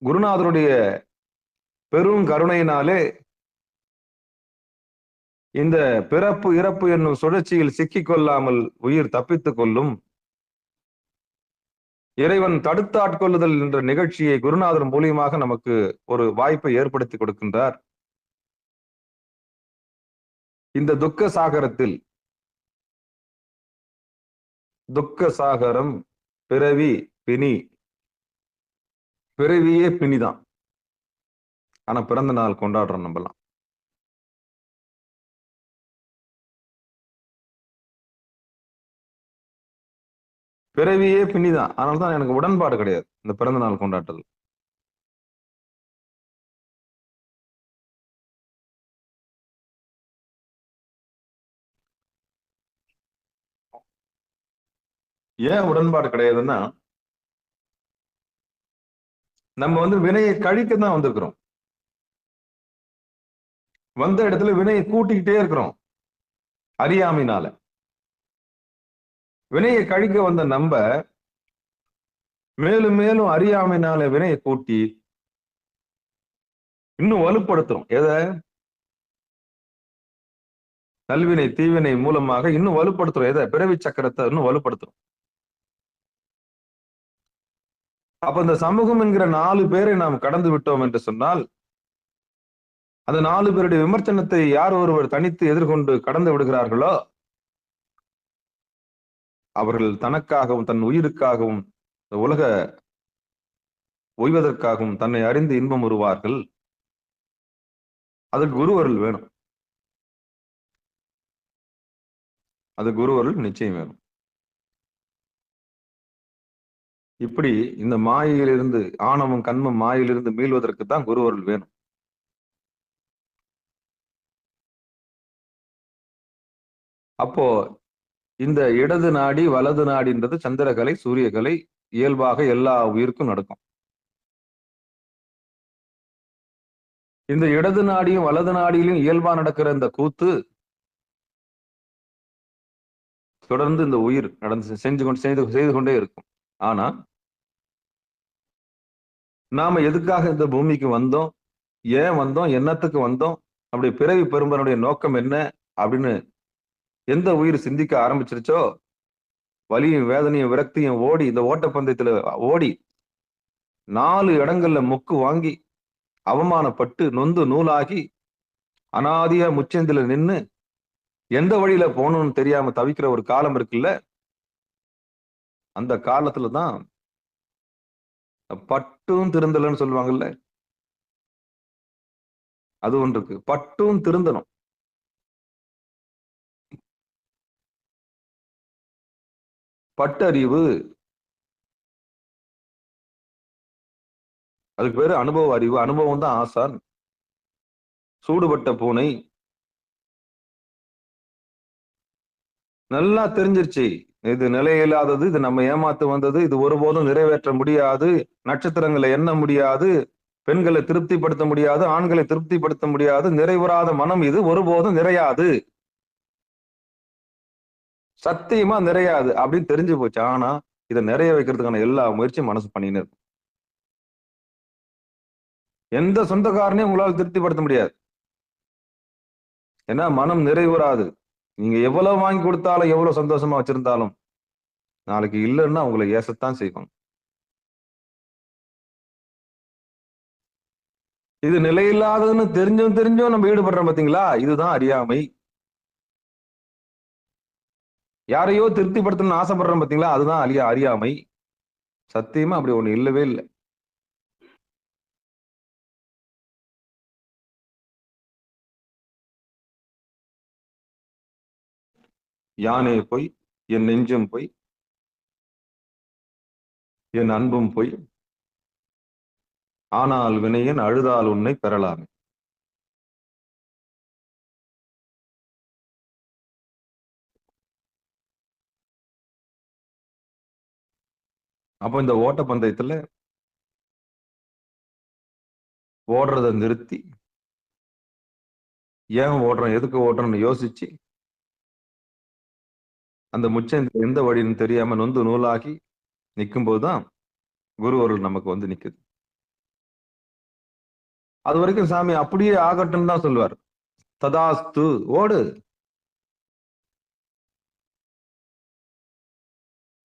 Speaker 1: குருநாதருடைய பெரும் கருணையினாலே இந்த பிறப்பு இறப்பு என்னும் சுழற்சியில் சிக்கிக் கொள்ளாமல் உயிர் தப்பித்துக் கொள்ளும். இறைவன் தடுத்து ஆட்கொள்ளுதல் என்ற நிகழ்ச்சியை குருநாதர் மூலியமாக நமக்கு ஒரு வாய்ப்பை ஏற்படுத்தி கொடுக்கின்றார். இந்த துக்க சாகரத்தில், துக்க சாகரம் பிறவி பிணி, பிறவியே பிணிதான். ஆனா பிறந்த நாள் கொண்டாடுறோம் நம்மலாம். பிறவியே பிணிதான். அதனால்தான் எனக்கு உடன்பாடு கிடையாது இந்த பிறந்த நாள் கொண்டாட்டல். ஏன் உடன்பாடு கிடையாதுன்னா, நம்ம வினையை கழிக்க தான் வந்திருக்கிறோம். வந்த இடத்துல வினையை கூட்டிக்கிட்டே இருக்கிறோம் அறியாமையினால. வினையை கழிக்க வந்த நம்ம மேலும் மேலும் அறியாமையினால வினையை கூட்டி இன்னும் வலுப்படுத்துறோம். எதை? நல்வினை தீவினை மூலமாக இன்னும் வலுப்படுத்துறோம். எதை? பிறவி சக்கரத்தை இன்னும் வலுப்படுத்துறோம். அப்ப இந்த சமூகம் என்கிற 4 பேரை நாம் கடந்து விட்டோம் என்று சொன்னால், அந்த 4 பேருடைய விமர்சனத்தை யார் ஒருவர் தனித்து எதிர்கொண்டு கடந்து விடுகிறார்களோ, அவர்கள் தனக்காகவும் தன் உயிருக்காகவும் உலக ஓய்வதற்காகவும் தன்னை அறிந்து இன்பம் உருவார்கள். அதுக்கு குருவருள் வேணும். அது குருவருள் நிச்சயம் வேணும். இப்படி இந்த மாயையிலிருந்து, ஆணவம் கண்மம் மாயிலிருந்து மீள்வதற்கு தான் குருவருள் வேணும். அப்போ இந்த இடது நாடி வலது நாடின்றது சந்திரகலை சூரியகலை இயல்பாக எல்லா உயிருக்கும் நடக்கும். இந்த இடது நாடியும் வலது நாடியிலும் இயல்பா நடக்கிற இந்த கூத்து தொடர்ந்து இந்த உயிர் செய்து கொண்டே இருக்கும். ஆனா நாம எதுக்காக இந்த பூமிக்கு வந்தோம், ஏன் வந்தோம், என்னத்துக்கு வந்தோம், அப்படி பிறவி பெரும்பனுடைய நோக்கம் என்ன அப்படின்னு எந்த உயிர் சிந்திக்க ஆரம்பிச்சிருச்சோ, வலியும் வேதனையும் விரக்தியும் ஓடி இந்த ஓட்டப்பந்தயத்துல ஓடி 4 இடங்கள்ல முக்கு வாங்கி அவமானப்பட்டு நொந்து நூலாகி அனாதியா முச்சந்தில நின்னு எந்த வழியில போகணும்னு தெரியாம தவிக்கிற ஒரு காலம் இருக்குல்ல, அந்த காலத்துலதான் பட்டும் திருந்தலன்னு சொல்லுவாங்கல்ல, அது ஒன்று இருக்கு. பட்டும் திருந்தணும். பட்டறிவு, அதுக்கு பேரு அனுபவ அறிவு. அனுபவம் தான் ஆசான். சூடுபட்ட பூனை நல்லா தெரிஞ்சிருச்சு, இது நிலையில்லாதது, இது நம்ம ஏமாத்து வந்தது, இது ஒருபோதும் நிறைவேற்ற முடியாது, நட்சத்திரங்களை எண்ண முடியாது, பெண்களை திருப்திப்படுத்த முடியாது, ஆண்களை திருப்திப்படுத்த முடியாது, நிறைவுறாத மனம் இது ஒருபோதும் நிறையாது, சத்தியமா நிறையாது அப்படின்னு தெரிஞ்சு போச்சு. ஆனா இதை நிறைய வைக்கிறதுக்கான எல்லா முயற்சியும் மனசு பண்ணின்னு இருக்கும். எந்த சொந்தக்காரனையும் உங்களால் திருப்திப்படுத்த முடியாது. ஏன்னா மனம் நிறைவுறாது. நீங்க எவ்வளவு வாங்கி கொடுத்தாலும் எவ்வளவு சந்தோஷமா வச்சிருந்தாலும் நாளைக்கு இல்லைன்னா உங்களை ஏசத்தான் செய்வாங்க. இது நிலையில்லாததுன்னு தெரிஞ்சும் நம்ம ஈடுபடுறோம் பாத்தீங்களா, இதுதான் அறியாமை. யாரையோ திருப்திப்படுத்தணும்னு ஆசைப்படுறோம் பாத்தீங்களா, அதுதான் அறியாமை. சத்தியமா அப்படி ஒண்ணு இல்லவே இல்லை. யானே போய், என் நெஞ்சும் போய், என் அன்பும் போய், ஆனால் வினையன் அழுதால் உன்னை பெறலாமே. அப்போ இந்த ஓட்டப்பந்தயத்துல ஓடுறதை நிறுத்தி, ஏன் ஓடுறோம், எதுக்கு ஓடுறோம்னு யோசிச்சு, அந்த முச்சந்தில எந்த வழின்னு தெரியாம நொந்து நூலாகி நிற்கும் போதுதான் குருவருள் நமக்கு நிக்குது. அது வரைக்கும் சாமி அப்படியே ஆகட்டும் தான் சொல்லுவார். ததாஸ்து, ஓடு.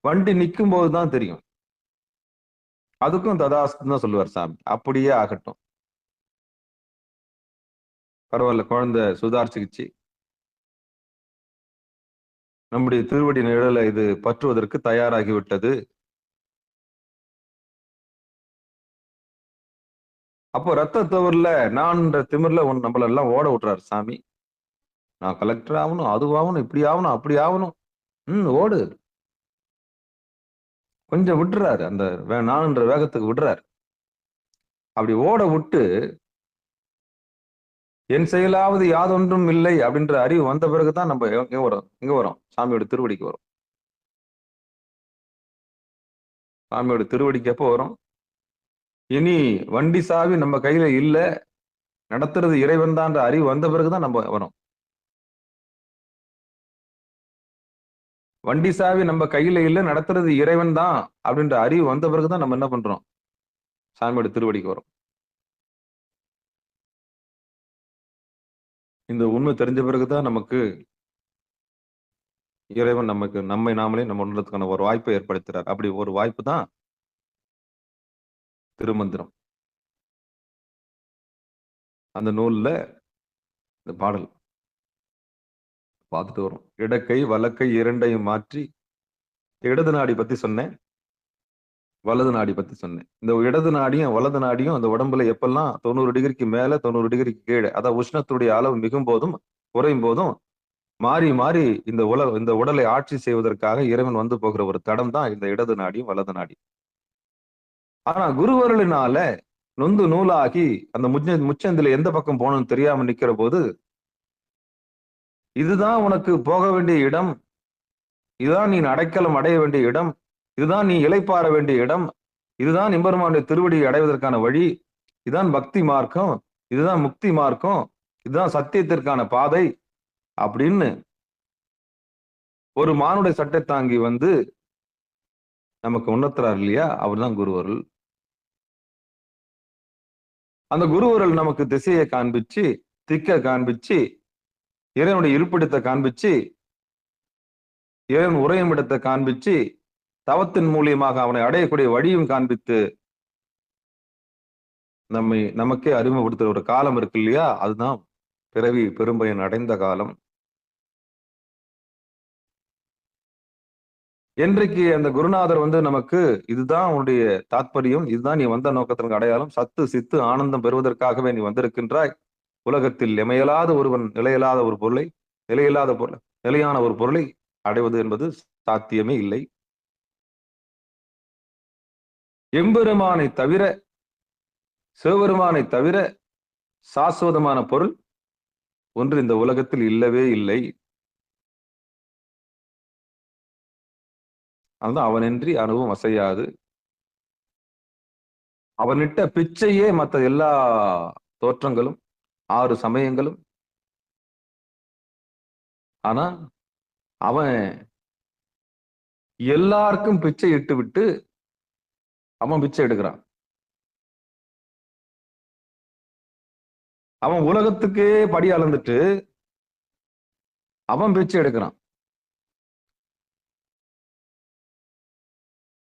Speaker 1: வண்டி நிற்கும் போதுதான் தெரியும் அதுக்கும் ததாஸ்துன்னு தான் சொல்லுவார் சாமி. அப்படியே ஆகட்டும். பரவாயில்ல, குழந்தை சுதாரிச்சுக்கிச்சு. நம்முடைய திருவடி நிழலை இது பற்றுவதற்கு தயாராகிவிட்டது. அப்போ ரத்த தவறுல நான்ன்ற திமிர்ல நம்மள எல்லாம் ஓட விட்டுறாரு சாமி. நான் கலெக்டர் ஆகணும், அதுவாகணும், இப்படி ஆகணும், அப்படி ஆகணும். ஓடு. கொஞ்சம் விட்டுறாரு, அந்த நான்ன்ற வேகத்துக்கு விடுறாரு. அப்படி ஓட விட்டு என் செயலாவது யாதொன்றும் இல்லை அப்படின்ற அறிவு வந்த பிறகுதான் நம்ம எங்க வரோம்? சாமியோட திருவடிக்கு வரும். சாமியோட திருவடிக்கு எப்போ வரும்? இனி வண்டி சாவி நம்ம கையில இல்ல, நடத்துறது இறைவன் தான் அறிவு வந்த பிறகுதான் நம்ம வரோம். வண்டி சாவி நம்ம கையில இல்ல, நடத்துறது இறைவன் தான் அப்படின்ற அறிவு வந்த பிறகுதான் நம்ம என்ன பண்றோம்? சாமியோட திருவடிக்கு வரும். இந்த உண்மை தெரிஞ்ச பிறகுதான் நமக்கு இறைவன் நம்மை நாமளே நம்ம உணர்றதுக்கான ஒரு வாய்ப்பை ஏற்படுத்துறார். அப்படி ஒரு வாய்ப்பு தான் திருமந்திரம். அந்த நூல்ல இந்த பாடல் பார்த்துட்டு வரும். இடக்கை வலக்கை இரண்டையும் மாற்றி இடது நாடி பத்தி சொன்னேன், வலது நாடி பத்தி சொன்னேன். இந்த இடது நாடியும் வலது நாடியும் அந்த உடம்புல எப்பெல்லாம் 90 டிகிரிக்கு மேல 90 டிகிரிக்கு கீழே, அதாவது உஷ்ணத்துடைய அளவு மிகும் போதும் குறையும் போதும் மாறி மாறி இந்த உடலை ஆட்சி செய்வதற்காக இறைவன் வந்து போகிற ஒரு தடம் தான் இந்த இடது நாடியும் வலது நாடி. ஆனா குருவருளினால நொந்து நூலாகி அந்த முச்சந்தில எந்த பக்கம் போகணும்னு தெரியாம நிக்கிற போது, இதுதான் உனக்கு போக வேண்டிய இடம், இதுதான் நீ அடைக்கலம் அடைய வேண்டிய இடம், இதுதான் நீ இளைப்பாற வேண்டிய இடம், இதுதான் எம்பெருமானுடைய திருவடியை அடைவதற்கான வழி, இதுதான் பக்தி மார்க்கம், இதுதான் முக்தி மார்க்கம், இதுதான் சத்தியத்திற்கான பாதை அப்படின்னு ஒரு மானுட சட்டை தாங்கி வந்து நமக்கு உணர்த்துறார் இல்லையா? அவர்தான் குருவருள். அந்த குருவருள் நமக்கு திசையை காண்பிச்சு, திக்க காண்பிச்சு, இறைவனுடைய இருப்பிடத்தை காண்பிச்சு, இறைவன் உரையும் இடத்தை காண்பிச்சு, தவத்தின் மூலியமாக அவனை அடையக்கூடிய வழியும் காண்பித்து நமக்கே அறிமுகப்படுத்துற ஒரு காலம் இருக்கு இல்லையா? அதுதான் பிறவி பெரும்பயன் அடைந்த காலம். என்றைக்கு அந்த குருநாதர் வந்து நமக்கு இதுதான் உன்னுடைய தாத்பரியம், இதுதான் நீ வந்த நோக்கத்திற்கு அடையாளம், சத்து சித்து ஆனந்தம் பெறுவதற்காகவே நீ வந்திருக்கின்றாய், உலகத்தில் எமையலாத ஒருவன் நிலையில்லாத ஒரு பொருளை நிலையான ஒரு பொருளை அடைவது என்பது சாத்தியமே இல்லை. எம்பெருமானை தவிர, சிவபெருமானை தவிர சாஸ்வதமான பொருள் ஒன்று இந்த உலகத்தில் இல்லவே இல்லை. அதுதான் அவனின்றி அணுவும் அசையாது. அவனிட்ட பிச்சையே மற்ற எல்லா தோற்றங்களும் 6 சமயங்களும். ஆனா அவன் எல்லாருக்கும் பிச்சை இட்டு விட்டு அவன் பிச்சை எடுக்கிறான். அவன் உலகத்துக்கே படி அளந்துட்டு அவன் பிச்சை எடுக்கிறான்.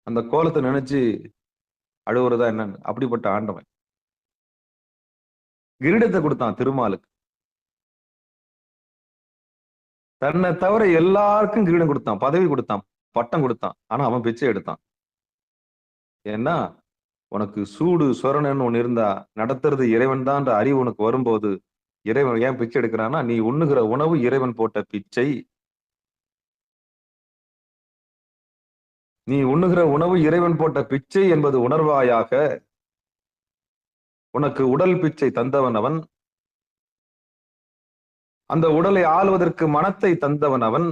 Speaker 1: அந்த கோலத்தை நினைச்சு அழுவுறதா என்னன்னு? அப்படிப்பட்ட ஆண்டவன் கிரீடத்தை கொடுத்தான் திருமாலுக்கு. தன்னை தவிர எல்லாருக்கும் கிரீடம் கொடுத்தான், பதவி கொடுத்தான், பட்டம் கொடுத்தான். ஆனா அவன் பிச்சை எடுத்தான். ஏன்னா உனக்கு சூடு சொரணன்னு ஒண்ணு இருந்தா நடத்துறது இறைவன் தான் அறிவு உனக்கு வரும்போது இறைவன் ஏன் பிச்சை எடுக்கிறான்னா, நீ உண்ணுகிற உணவு இறைவன் போட்ட பிச்சை. நீ உண்ணுகிற உணவு இறைவன் போட்ட பிச்சை என்பது உணர்வாயாக. உனக்கு உடல் பிச்சை தந்தவன் அவன். அந்த உடலை ஆளுவதற்கு மனத்தை தந்தவன் அவன்.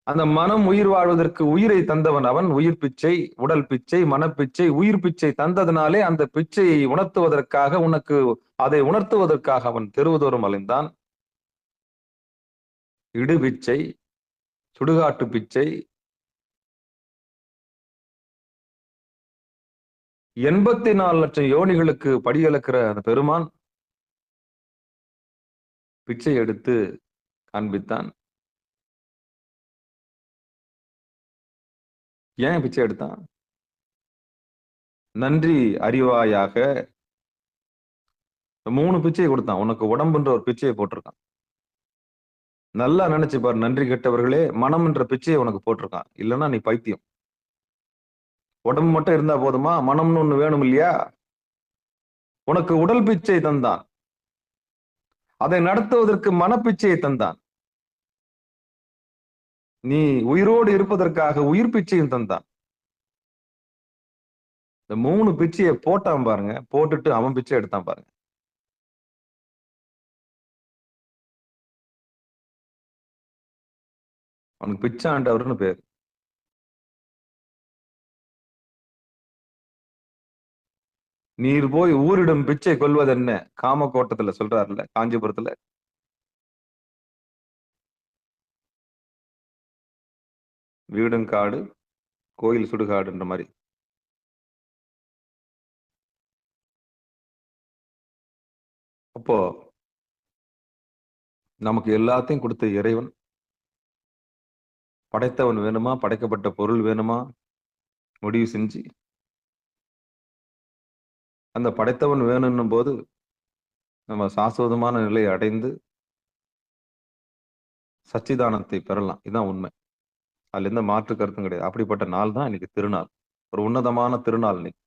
Speaker 1: அந்த மனம் உயிர் வாழ்வதற்கு உயிரை தந்தவன் அவன். உயிர் பிச்சை, உடல் பிச்சை, மனப்பிச்சை, உயிர் பிச்சை தந்ததினாலே அந்த பிச்சையை உணர்த்துவதற்காக உனக்கு அதை உணர்த்துவதற்காக அவன் தெருவுதோறும் அலைந்தான். இடு பிச்சை, சுடுகாட்டு பிச்சை, 84 லட்சம் யோனிகளுக்கு படியளக்கிற அந்த பெருமான் பிச்சை எடுத்து காண்பித்தான். ஏன் பிச்சை எடுத்தான்? நன்றி அறிவாயாக 3 பிச்சையை கொடுத்தான். உனக்கு உடம்புன்ற ஒரு பிச்சையை போட்டிருக்கான். நல்லா நினைச்சு பாரு, நன்றி கெட்டவர்களே, மனம் என்ற பிச்சையை உனக்கு போட்டிருக்கான். இல்லைன்னா நீ பைத்தியம். உடம்பு மட்டும் இருந்தா போதுமா? மனம்னு ஒண்ணு வேணும் இல்லையா? உனக்கு உடல் பிச்சை தந்தான், அதை நடத்துவதற்கு மனப்பிச்சையை தந்தான். நீ உயிரோடு இருப்பதற்காக உயிர் பிச்சையும் தந்தான். இந்த 3 பிச்சையை போட்டான் பாருங்க, போட்டுட்டு அவன் பிச்சை எடுத்தான் பாருங்க. அவனுக்கு பிச்சை ஆண்டவர்னு பேர். நீர் போய் ஊரிடம் பிச்சை கொள்வதென்ன, காமக்கோட்டத்துல சொல்றாருல்ல, காஞ்சிபுரத்துல. வீடும் காடு, கோயில் சுடுகாடுன்ற மாதிரி. அப்போ நமக்கு எல்லாத்தையும் கொடுத்த இறைவன், படைத்தவன் வேணுமா, படைக்கப்பட்ட பொருள் வேணுமா முடிவு செஞ்சு, அந்த படைத்தவன் வேணும்னும் போது நம்ம சாஸ்வதமான நிலையை அடைந்து சச்சிதானத்தை பெறலாம். இதுதான் உண்மை. அதுல எந்த மாற்று கருத்தும் கிடையாது. அப்படிப்பட்ட நாள் தான் இன்னைக்கு திருநாள், ஒரு உன்னதமான திருநாள். இன்னைக்கு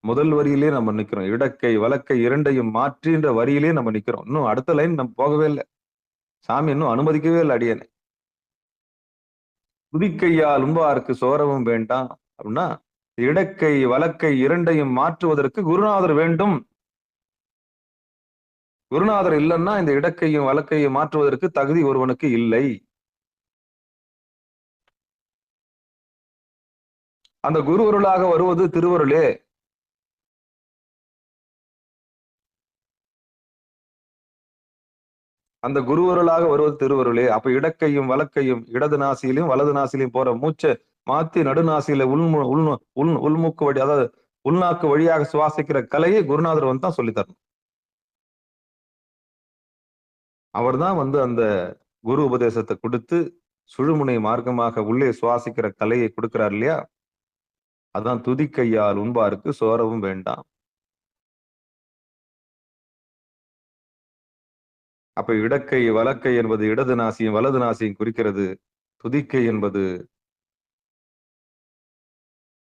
Speaker 1: முதல் வரியிலே நம்ம நிக்கிறோம். இடக்கை வலக்கை இரண்டையும் மாற்றின்ற வரியிலே நம்ம நிக்கிறோம். இன்னும் அடுத்த லைன் நம்ம போகவே இல்லை. சாமி இன்னும் அனுமதிக்கவே இல்லை அடியேனை. துதிக்கையால் உண்பாருக்கு சோரவும் வேண்டாம் அப்படின்னா, இடக்கை வலக்கை இரண்டையும் மாற்றுவதற்கு குருநாதர் வேண்டும். குருநாதர் இல்லைன்னா இந்த இடக்கையும் வலக்கையும் மாற்றுவதற்கு தகுதி ஒருவனுக்கு இல்லை. அந்த குருவருளாக வருவது திருவருளே. அந்த குருவருளாக வருவது திருவருளே. அப்ப இடக்கையும் வலக்கையும், இடது நாசியிலையும் வலது நாசிலையும் போற மூச்சை மாத்தி நடுநாசியில உள்மூக்கு வழி, அதாவது உள்நாக்கு வழியாக சுவாசிக்கிற கலையை குருநாதர் வந்து தான் சொல்லி தரணும். அவர் தான் வந்து அந்த குரு உபதேசத்தை கொடுத்து சுழுமுனை மார்க்கமாக உள்ளே சுவாசிக்கிற கலையை கொடுக்கிறார் இல்லையா? அதான் துதிக்கையால் உண்பாருக்கு சோரவும் வேண்டாம். அப்ப இடக்கை வலக்கை என்பது இடது நாசியும் வலது நாசியும் குறிக்கிறது. துதிக்கை என்பது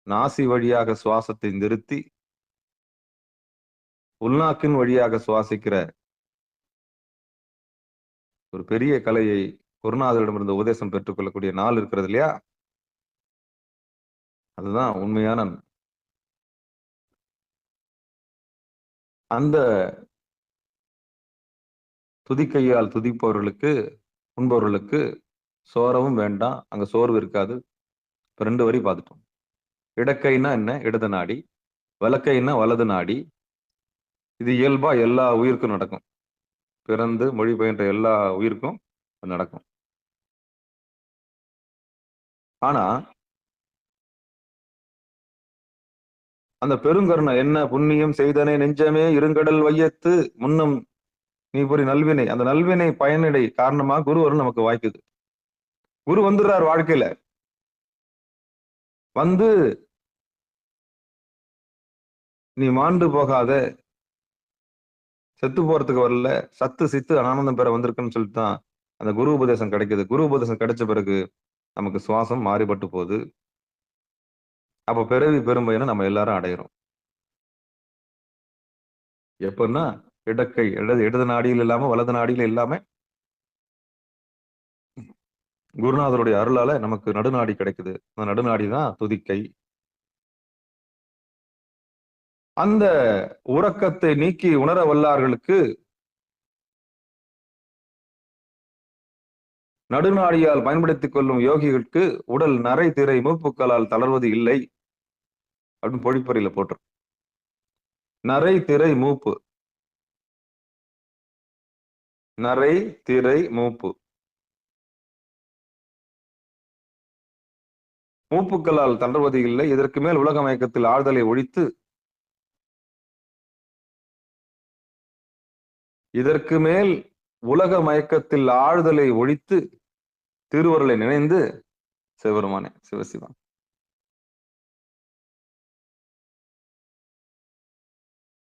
Speaker 1: நாசி வழியாக சுவாசத்தை நிறுத்தி உள்நாக்கின் வழியாக சுவாசிக்கிற ஒரு பெரிய கலையை குருநாதரிடமிருந்து உபதேசம் பெற்றுக்கொள்ளக்கூடிய நாள் இருக்கிறது இல்லையா? அதுதான் உண்மையான அந்த துதிக்கையால் துதிப்பவர்களுக்கு, உண்பவர்களுக்கு சோரவும் வேண்டாம். அங்க சோர்வு இருக்காது. இப்ப 2 வரி பார்த்துட்டோம். இடக்கைன்னா என்ன? இடது நாடி. வலக்கைன்னா வலது நாடி. இது இயல்பா எல்லா உயிருக்கும் நடக்கும். பிறந்து மொழி பயின்ற எல்லா உயிருக்கும் நடக்கும். ஆனா அந்த பெருங்கருணை என்ன? புண்ணியம் செய்தனே நெஞ்சமே இருங்கடல் வையத்து முன்னும் நீ புரி நல்வினை. அந்த நல்வினை பயனிடை காரணமா குருவருள் நமக்கு வாய்க்குது. குரு வந்துடுறார் வாழ்க்கையில. வந்து நீ மாண்டு போகாத, செத்து போறதுக்கு வரல, சத்து சித்து ஆனந்தம் பெற வந்திருக்குன்னு சொல்லிட்டு தான் அந்த குரு உபதேசம் கிடைக்குது. குரு உபதேசம் கிடைச்ச பிறகு நமக்கு சுவாசம் மாறிபட்டு போகுது. அப்ப பிறவி பெரும்பயனை நம்ம எல்லாரும் அடையிறோம். எப்பன்னா இடக்கை இடது நாடியில் இல்லாம வலது நாடியில இல்லாம குருநாதருடைய அருளால நமக்கு நடுநாடி கிடைக்குது. அந்த நடுநாடி தான் துதிக்கை. அந்த உறக்கத்தை நீக்கி உணர வல்லார்களுக்கு நடுநாடியால் பயன்படுத்திக் கொள்ளும் யோகிகளுக்கு உடல் நரை திரை மூப்புக்களால் தளர்வது இல்லை அப்படின்னு பொழிப்பறையில போட்டு. நரை திரை மூப்பு, நரை திரை மூப்பு, மூப்புக்களால் தளர்வது இல்லை. இதற்கு மேல் உலக மயக்கத்தில் ஆழ்தலை ஒழித்து, இதற்கு மேல் உலக மயக்கத்தில் ஆழ்தலை ஒழித்து திருவருளை நினைந்து சிவபெருமானே, சிவசிவா.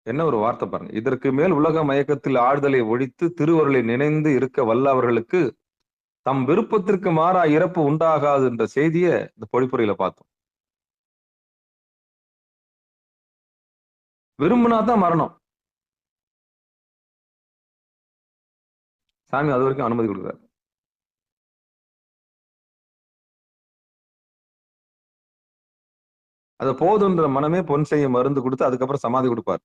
Speaker 1: என்ன ஒரு வார்த்தை பாருங்க. இதற்கு மேல் உலக மயக்கத்தில் ஆழ்தலை ஒழித்து திருவருளை நினைந்து இருக்க வல்லவர்களுக்கு தம் விருப்பத்திற்கு மாறா இறப்பு உண்டாகாது என்ற செய்தியை இந்த பொழிப்புரையில பார்த்தோம். விரும்பினாதான் மரணம். சாமி அது வரைக்கும் அனுமதி கொடுக்குறாரு. அது போதுன்ற மனமே பொன் செய்ய மருந்து கொடுத்து அதுக்கப்புறம் சமாதி கொடுப்பார்.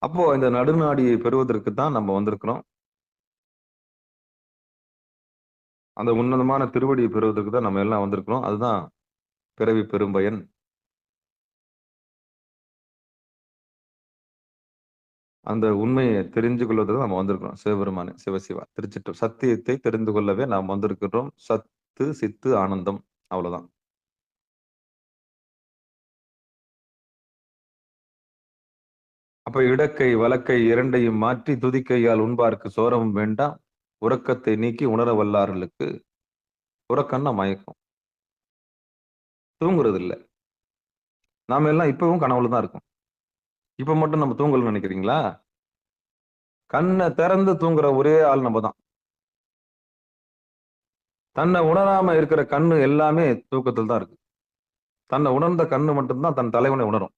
Speaker 1: அப்போ இந்த நடுநாடியை பெறுவதற்கு தான் நம்ம வந்திருக்கிறோம். அந்த உன்னதமான திருவடியை பெறுவதற்கு தான் நம்ம எல்லாம் வந்திருக்கிறோம். அதுதான் பிறவி பெரும்பயன். அந்த உண்மையை தெரிஞ்சு கொள்வதற்கு நம்ம வந்திருக்கிறோம். சிவபெருமானே, சிவசிவா, திருச்சிட்டு சத்தியத்தை தெரிந்து கொள்ளவே நாம் வந்திருக்கிறோம். சத்து, சித்து, ஆனந்தம், அவ்வளவுதான். அப்ப இடக்கை வலக்கை இரண்டையும் மாற்றி துதிக்கையால் உண்பார்க்கு சோரமும் வேண்டாம். உறக்கத்தை நீக்கி உணர வல்லார்களுக்கு உறக்கம்னா மயக்கம். தூங்குறது இல்லை. நாம எல்லாம் இப்பவும் கனவுல தான் இருக்கோம். இப்ப மட்டும் நம்ம தூங்கலன்னு நினைக்கிறீங்களா? கண்ணை திறந்து தூங்குற ஒரே ஆள் நம்ம தான். தன்னை உணராம இருக்கிற கண்ணு எல்லாமே தூக்கத்தில் தான் இருக்கு. தன்னை உணர்ந்த கண்ணு மட்டும்தான் தன் தலைவனை உணரும்.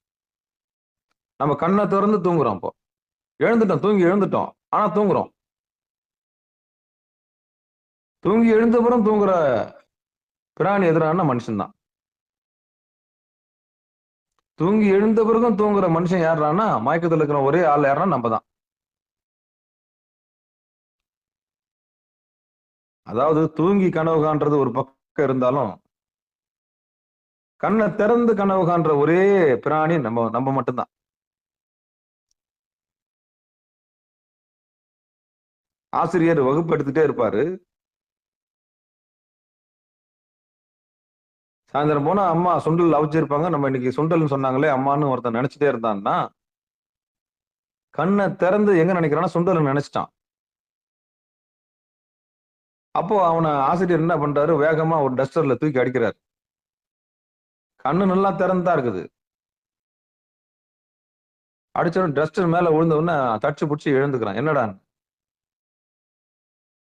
Speaker 1: நம்ம கண்ணை திறந்து தூங்குறோம். இப்போ எழுந்துட்டோம், தூங்கி எழுந்துட்டோம், ஆனா தூங்குறோம். தூங்கி எழுந்தப்புறம் தூங்குற பிராணி எதிரான மனுஷன் தான். தூங்கி எழுந்த பிறகும் தூங்குற மனுஷன் யாருன்னா மயக்கத்தில் இருக்கிற ஒரே ஆள் யாருன்னா நம்ம தான். அதாவது தூங்கி கனவு காண்றது ஒரு பக்கம் இருந்தாலும் கண்ணை திறந்து கனவு காண்ற ஒரே பிராணி நம்ம மட்டும்தான். ஆசிரியர் வகுப்பு எடுத்துட்டே இருப்பாரு. சாயந்தரம் போனா அம்மா சுண்டல் அவிச்சிருப்பாங்க. நம்ம இன்னைக்கு சுண்டல்னு சொன்னாங்களே அம்மான்னு ஒருத்தன் நினைச்சிட்டே இருந்தான்னா கண்ணை திறந்து எங்க நினைக்கிறான்னா சுண்டல் நினைச்சிட்டான். அப்போ அவனை ஆசிரியர் என்ன பண்றாரு, வேகமா ஒரு டஸ்டர்ல தூக்கி அடிக்கிறாரு. கண்ணு நல்லா திறந்துதான் இருக்குது. அடிச்சவன் டஸ்டர் மேல விழுந்த உடனே தச்சு பிடிச்சி எழுந்துக்கிறான். என்னடா?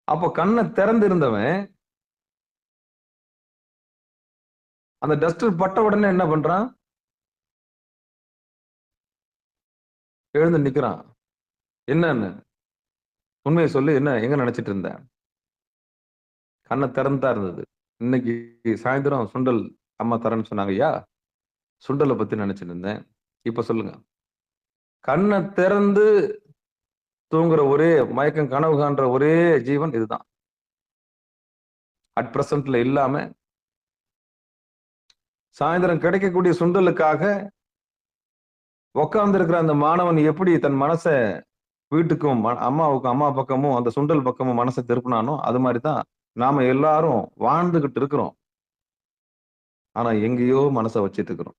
Speaker 1: அப்போ கண்ணை திறந்து இருந்தவன் அந்த டஸ்டர் பட்ட உடனே என்ன பண்றான், எழுந்து நிக்கிறான். என்னன்னு உண்மையை சொல்லு, என்ன எங்க நினைச்சிட்டு இருந்த? கண்ணை திறந்துதான் இருந்தது. இன்னைக்கு சாயந்தரம் சுண்டல் அம்மா தரேன்னு சொன்னாங்க. ஐயா, சுண்டலை பத்தி நினைச்சிட்டு இருந்தேன். இப்ப சொல்லுங்க. கண்ணை திறந்து தூங்குற ஒரே மயக்கம் கனவு காண்ற ஒரே ஜீவன் இதுதான். அட் பிரசன்ட்ல இல்லாம சாயந்தரம் கிடைக்கக்கூடிய சுண்டலுக்காக உட்கார்ந்து இருக்கிற அந்த மாணவன் எப்படி தன் மனசை வீட்டுக்கும் அம்மாவுக்கும் அம்மா பக்கமும் அந்த சுண்டல் பக்கமும் மனசை திருப்பினானோ அது மாதிரிதான் நாம எல்லாரும் வாழ்ந்துகிட்டு இருக்கிறோம். ஆனா எங்கேயோ மனசை வச்சிட்டு இருக்கிறோம்.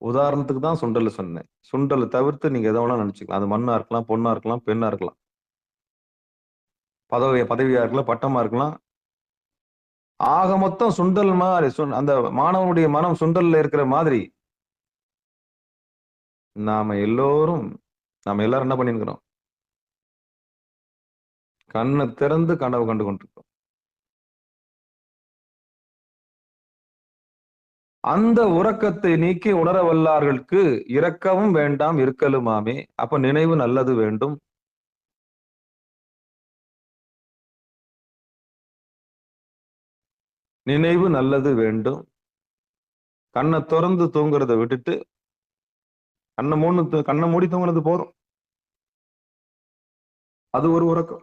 Speaker 1: உதாரணத்துக்கு தான் சுண்டல் சொன்னேன். சுண்டலை தவிர்த்து நீங்க எதை வேணா நினைச்சுக்கலாம். அது மண்ணா இருக்கலாம், பொண்ணா இருக்கலாம், பெண்ணா இருக்கலாம், பதவியா இருக்கலாம், பட்டமா இருக்கலாம். ஆக மொத்தம் சுண்டல் மாதிரி அந்த மாணவனுடைய மனம் சுண்டல்ல இருக்கிற மாதிரி நாம எல்லாரும் என்ன பண்ணிருக்கிறோம், கண்ணை திறந்து கனவு கண்டு கொண்டிருக்கிறோம். அந்த உறக்கத்தை நீக்கி உணர வல்லார்களுக்கு இரக்கவும் வேண்டாம் இருக்கலுமாமே. அப்ப நினைவு நல்லது வேண்டும். நினைவு நல்லது வேண்டும். கண்ணை திறந்து தூங்குறத விட்டுட்டு கண்ணை மூடி தூங்குறது போதும். அது ஒரு உறக்கம்.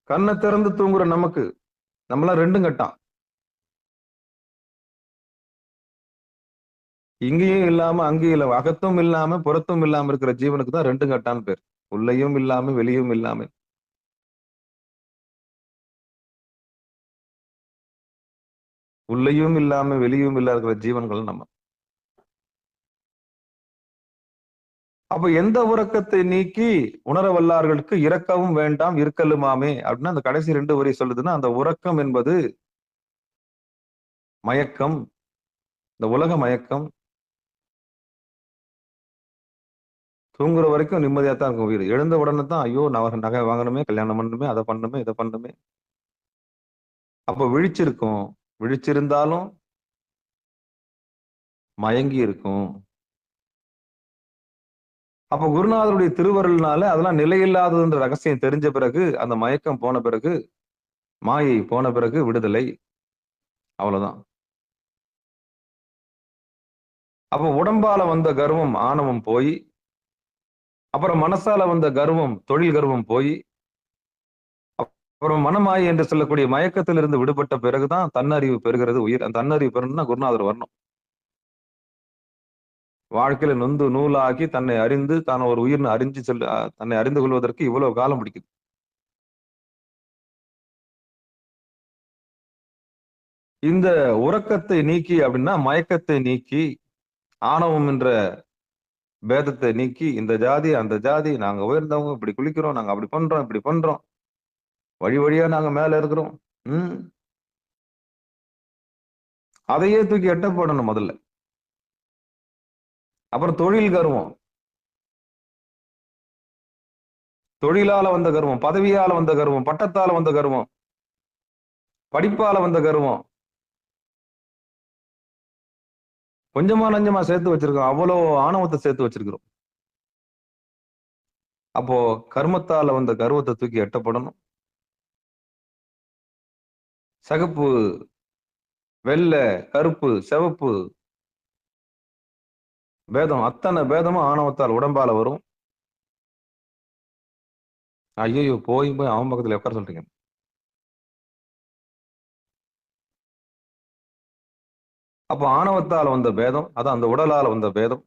Speaker 1: கண்ணை திறந்து தூங்குற நமக்கு நம்மளாம் ரெண்டும் கட்டான். இங்கேயும் இல்லாம அங்கேயும் இல்லாம, அகத்தும் இல்லாம புறத்தும் இல்லாம இருக்கிற ஜீவனுக்கு தான் ரெண்டும் கட்டான்னு பேர். உள்ளேயும் இல்லாம வெளியும் இல்லாம. உள்ளேயும் இல்லாம வெளியும் இல்லாத ஜீவன்கள் நம்ம. அப்ப எந்த உறக்கத்தை நீக்கி உணர வல்லார்களுக்கு இறக்கவும் வேண்டாம் இருக்கலுமாமே அப்படின்னா அந்த கடைசி 2 வரி சொல்லுதுன்னா, அந்த உறக்கம் என்பது மயக்கம், இந்த உலக மயக்கம். தூங்குற வரைக்கும் நிம்மதியா தான் இருக்கும் உயிர். எழுந்த உடனே தான் ஐயோ நகை வாங்கணுமே, கல்யாணம் பண்ணணுமே, அதை பண்ணணுமே, இதை பண்ணணுமே. அப்ப விழிச்சிருக்கும். விழிச்சிருந்தாலும் மயங்கி இருக்கும். அப்ப குருநாதருடைய திருவருள்னால அதெல்லாம் நிலையில்லாததுன்ற ரகசியம் தெரிஞ்ச பிறகு, அந்த மயக்கம் போன பிறகு, மாயை போன பிறகு விடுதலை. அவ்வளவுதான். அப்ப உடம்பால வந்த கர்வம் ஆணவம் போய், அப்புறம் மனசால வந்த கர்வம் தொழில் கர்வம் போய், அப்புறம் மனமாயை என்று சொல்லக்கூடிய மயக்கத்திலிருந்து விடுபட்ட பிறகுதான் தன்னறிவு பெறுகிறது உயிர். அந்த தன்னறிவு பெறணும்னா குருநாதர் வரணும். வாழ்க்கையில நொந்து நூலாகி தன்னை அறிந்து தான் ஒரு உயிர்னு அறிஞ்சு தன்னை அறிந்து கொள்வதற்கு இவ்வளவு காலம் பிடிக்குது. இந்த உறக்கத்தை நீக்கி அப்படின்னா மயக்கத்தை நீக்கி, ஆணவம் என்ற பேதத்தை நீக்கி, இந்த ஜாதி அந்த ஜாதி, நாங்க உயர்ந்தவங்க, இப்படி குளிக்கிறோம், நாங்க அப்படி பண்றோம், இப்படி பண்றோம், வழி வழியா நாங்க மேல இருக்கிறோம். அதையே தூக்கி எட்ட போடணும் முதல்ல. அப்புறம் தொழில் கர்வம், தொழிலால வந்த கர்வம், பதவியால வந்த கர்வம், பட்டத்தால வந்த கர்வம், படிப்பால வந்த கர்வம், கொஞ்சமா நஞ்சமா சேர்த்து வச்சிருக்கோம். அவ்வளவு ஆணவத்தை சேர்த்து வச்சிருக்கிறோம். அப்போ கர்மத்தால வந்த கர்வத்தை தூக்கி எட்டப்படணும். சகப்பு, வெள்ளை, கருப்பு, சிவப்பு பேதம், அத்தனை பேதமும் ஆணவத்தால் உடம்பால வரும். ஐயோ போய் அவன் பக்கத்துல உட்கார சொல்றீங்க. அப்ப ஆணவத்தால் வந்த பேதம், அதான் அந்த உடலால வந்த பேதம்.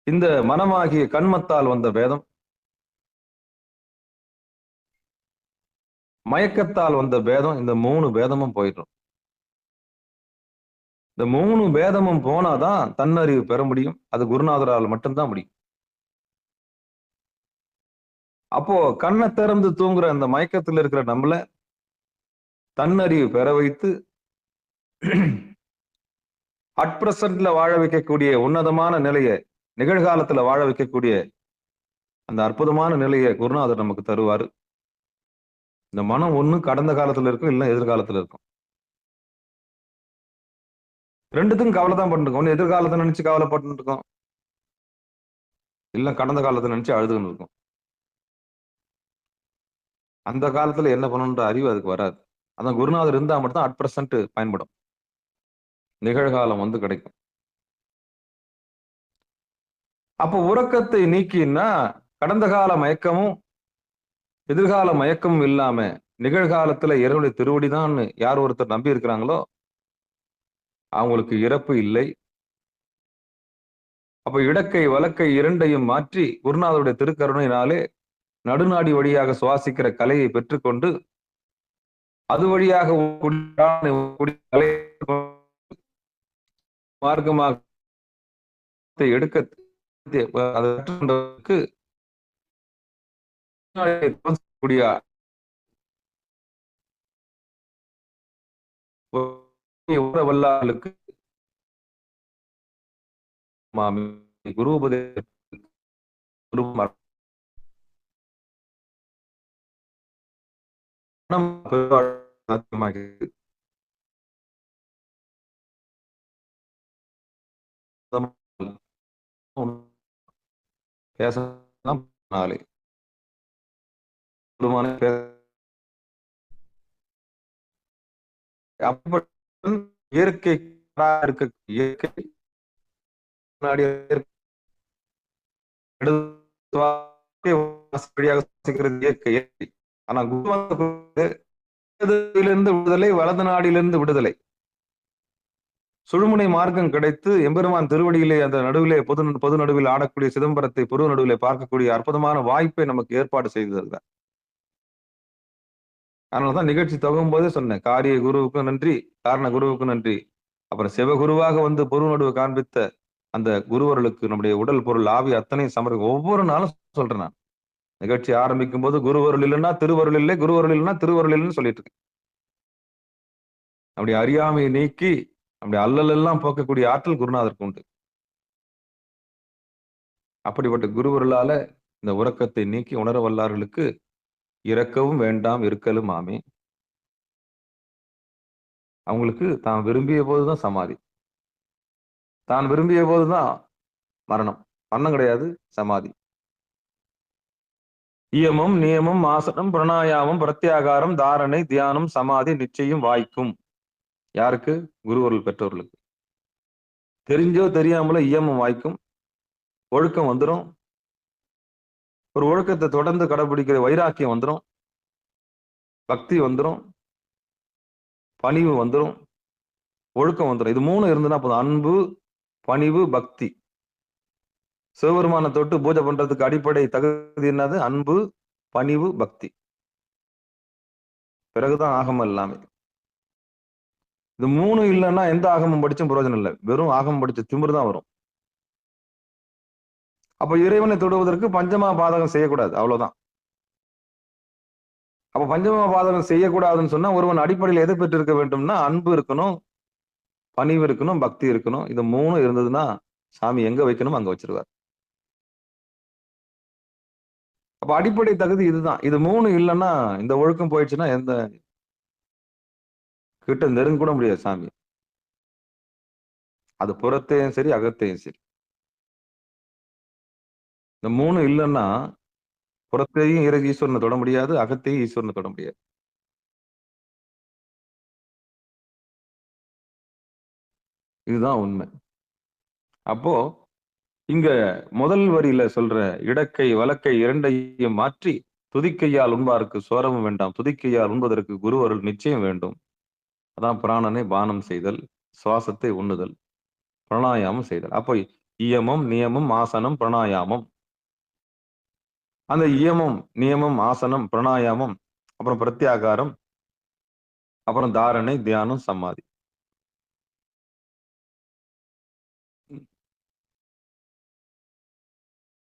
Speaker 1: இந்த மனமாகிய கண்மத்தால் வந்த பேதம், மயக்கத்தால் வந்த பேதம். இந்த 3 பேதமும் போயிடும். இந்த 3 பேதமும் போனாதான் தன்னறிவு பெற முடியும். அது குருநாதரால் மட்டும்தான் முடியும். அப்போ கண்ணை திறந்து தூங்குற அந்த மயக்கத்தில் இருக்கிற நம்மள தன்னறிவு பெற வைத்து அட் பிரசன்ட்ல வாழ வைக்கக்கூடிய உன்னதமான நிலையை, நிகழ்காலத்துல வாழ வைக்கக்கூடிய அந்த அற்புதமான நிலையை குருநாதர் நமக்கு தருவாரு. இந்த மனம் ஒண்ணு கடந்த காலத்துல இருக்கும், இல்ல எதிர்காலத்துல இருக்கும். ரெண்டுத்துக்கும் கவலை தான் பண்ணிருக்கோம். ஒண்ணு எதிர்காலத்தை நினைச்சு கவலைப்பட்டு இருக்கோம், இல்ல கடந்த காலத்தை நினைச்சு அழுதுன்னு இருக்கும். அந்த காலத்துல என்ன பண்ணணுன்ற அறிவு அதுக்கு வராது. அதான் குருநாதர் இருந்தா மட்டும் அட் பிரசன்ட் பயன்படும், நிகழ்காலம் வந்து கிடைக்கும். அப்போ உறக்கத்தை நீக்கினா கடந்த கால மயக்கமும் எதிர்கால மயக்கமும் இல்லாம நிகழ்காலத்துல இறைவனுடைய திருவடிதான் யார் ஒருத்தர் நம்பி இருக்கிறாங்களோ அவங்களுக்கு இறப்பு இல்லை. அப்ப இடக்கை வலக்கை இரண்டையும் மாற்றி குருநாதருடைய திருக்கருணையினாலே நடுநாடி வழியாக சுவாசிக்கிற கலையை பெற்றுக்கொண்டு அது வழியாக மார்க்கமாக எடுக்க வல்லாளுக்கு குரு பேசலாம். இயற்கை இயற்கை இயற்கை. ஆனா குருவிலிருந்து விடுதலை, வலது நாடிலிருந்து விடுதலை, சுழுமுனை மார்க்கம் கிடைத்து எம்பெருமான் திருவடியிலே அந்த நடுவிலே பொது நடுவில் ஆடக்கூடிய சிதம்பரத்தை புரு நடுவிலே பார்க்கக்கூடிய அற்புதமான வாய்ப்பை நமக்கு ஏற்பாடு செய்திருந்தார். அதனாலதான் நிகழ்ச்சி தொகும் போதே சொன்னேன், காரிய குருவுக்கு நன்றி, காரண குருவுக்கு நன்றி. அப்புறம் சிவகுருவாக வந்து பொரு நடுவு காண்பித்த அந்த குருவர்களுக்கு நம்முடைய உடல் பொருள் ஆவி அத்தனை ஒவ்வொரு நாளும் சொல்றேன் நான். நிகழ்ச்சி ஆரம்பிக்கும் போது குருவருள் இல்லைன்னா திருவருள் இல்லை, குருவருள் இல்லைன்னா திருவருள் இல்லைன்னு சொல்லிட்டு இருக்கேன். அப்படி அறியாமையை நீக்கி அப்படி அல்லல் எல்லாம் போக்கக்கூடிய ஆற்றல் குருநாதருக்கு உண்டு. அப்படிப்பட்ட குருவருளால இந்த உறக்கத்தை நீக்கி உணர வல்லார்களுக்கு இறக்கவும் வேண்டாம் இருக்கலும் ஆமே. அவங்களுக்கு தான் விரும்பிய போதுதான் சமாதி, தான் விரும்பிய போதுதான் மரணம். மரணம் கிடையாது, சமாதி. இயமம் நியமம் ஆசனம் பிரணாயாமம் பிரத்யாகாரம் தாரணை தியானம் சமாதி நிச்சயம் வாய்க்கும். யாருக்கு? குருவருள் பெற்றவர்களுக்கு. தெரிஞ்சோ தெரியாமலோ இயமம் வாய்க்கும், ஒழுக்கம் வந்துடும். ஒரு ஒழுக்கத்தை தொடர்ந்து கடைபிடிக்கிற வைராக்கியம் வந்துடும், பக்தி வந்துடும், பணிவு வந்துடும், ஒழுக்கம் வந்துடும். இது மூணு இருந்துன்னா போதும். அன்பு, பணிவு, பக்தி. சிவபெருமானை தொட்டு பூஜை பண்றதுக்கு அடிப்படை தகுதி என்னது? அன்பு, பணிவு, பக்தி. பிறகுதான் ஆகமம் எல்லாமே. இது மூணு இல்லைன்னா எந்த ஆகமம் படிச்சும் பிரயோஜனம் இல்லை. வெறும் ஆகமம் படிச்ச திமிரு தான் வரும். அப்ப இறைவனை தொடுவதற்கு பஞ்சமா பாதகம் செய்யக்கூடாது, அவ்வளவுதான். அப்ப பஞ்சமா பாதகம் செய்யக்கூடாதுன்னு சொன்னா ஒருவன் அடிப்படையில் எதை பெற்று இருக்க வேண்டும்னா அன்பு இருக்கணும், பணிவு இருக்கணும், பக்தி இருக்கணும். இது மூணு இருந்ததுன்னா சாமி எங்க வைக்கணும் அங்க வச்சிருவார். அப்ப அடிப்படை தகுதி இதுதான். இது மூணு இல்லைன்னா, இந்த ஒழுக்கம் போயிடுச்சுன்னா எந்த கிட்ட நெருங்க கூட முடியாது சாமி. அது புறத்தையும் சரி அகத்தையும் சரி. இந்த மூணு இல்லைன்னா புறத்தையும் ஈஸ்வரனை தொட முடியாது, அகத்தையும் ஈஸ்வரனை தொட முடியாது. இதுதான் உண்மை. அப்போ இங்க முதல் வரியில சொல்ற இடக்கை வலக்கை இரண்டையும் மாற்றி துதிக்கையால் உண்பாருக்கு சோரமும் வேண்டாம், துதிக்கையால் உண்பதற்கு குருவருள் நிச்சயம் வேண்டும். அதான் பிராணனை பானம் செய்தல், சுவாசத்தை உண்ணுதல், பிரணாயாமம் செய்தல். அப்போ இயமம் நியமம் ஆசனம் பிரணாயாமம். அந்த இயமம் நியமம் ஆசனம் பிரணாயாமம், அப்புறம் பிரத்யாகாரம், அப்புறம் தாரணை தியானம் சமாதி.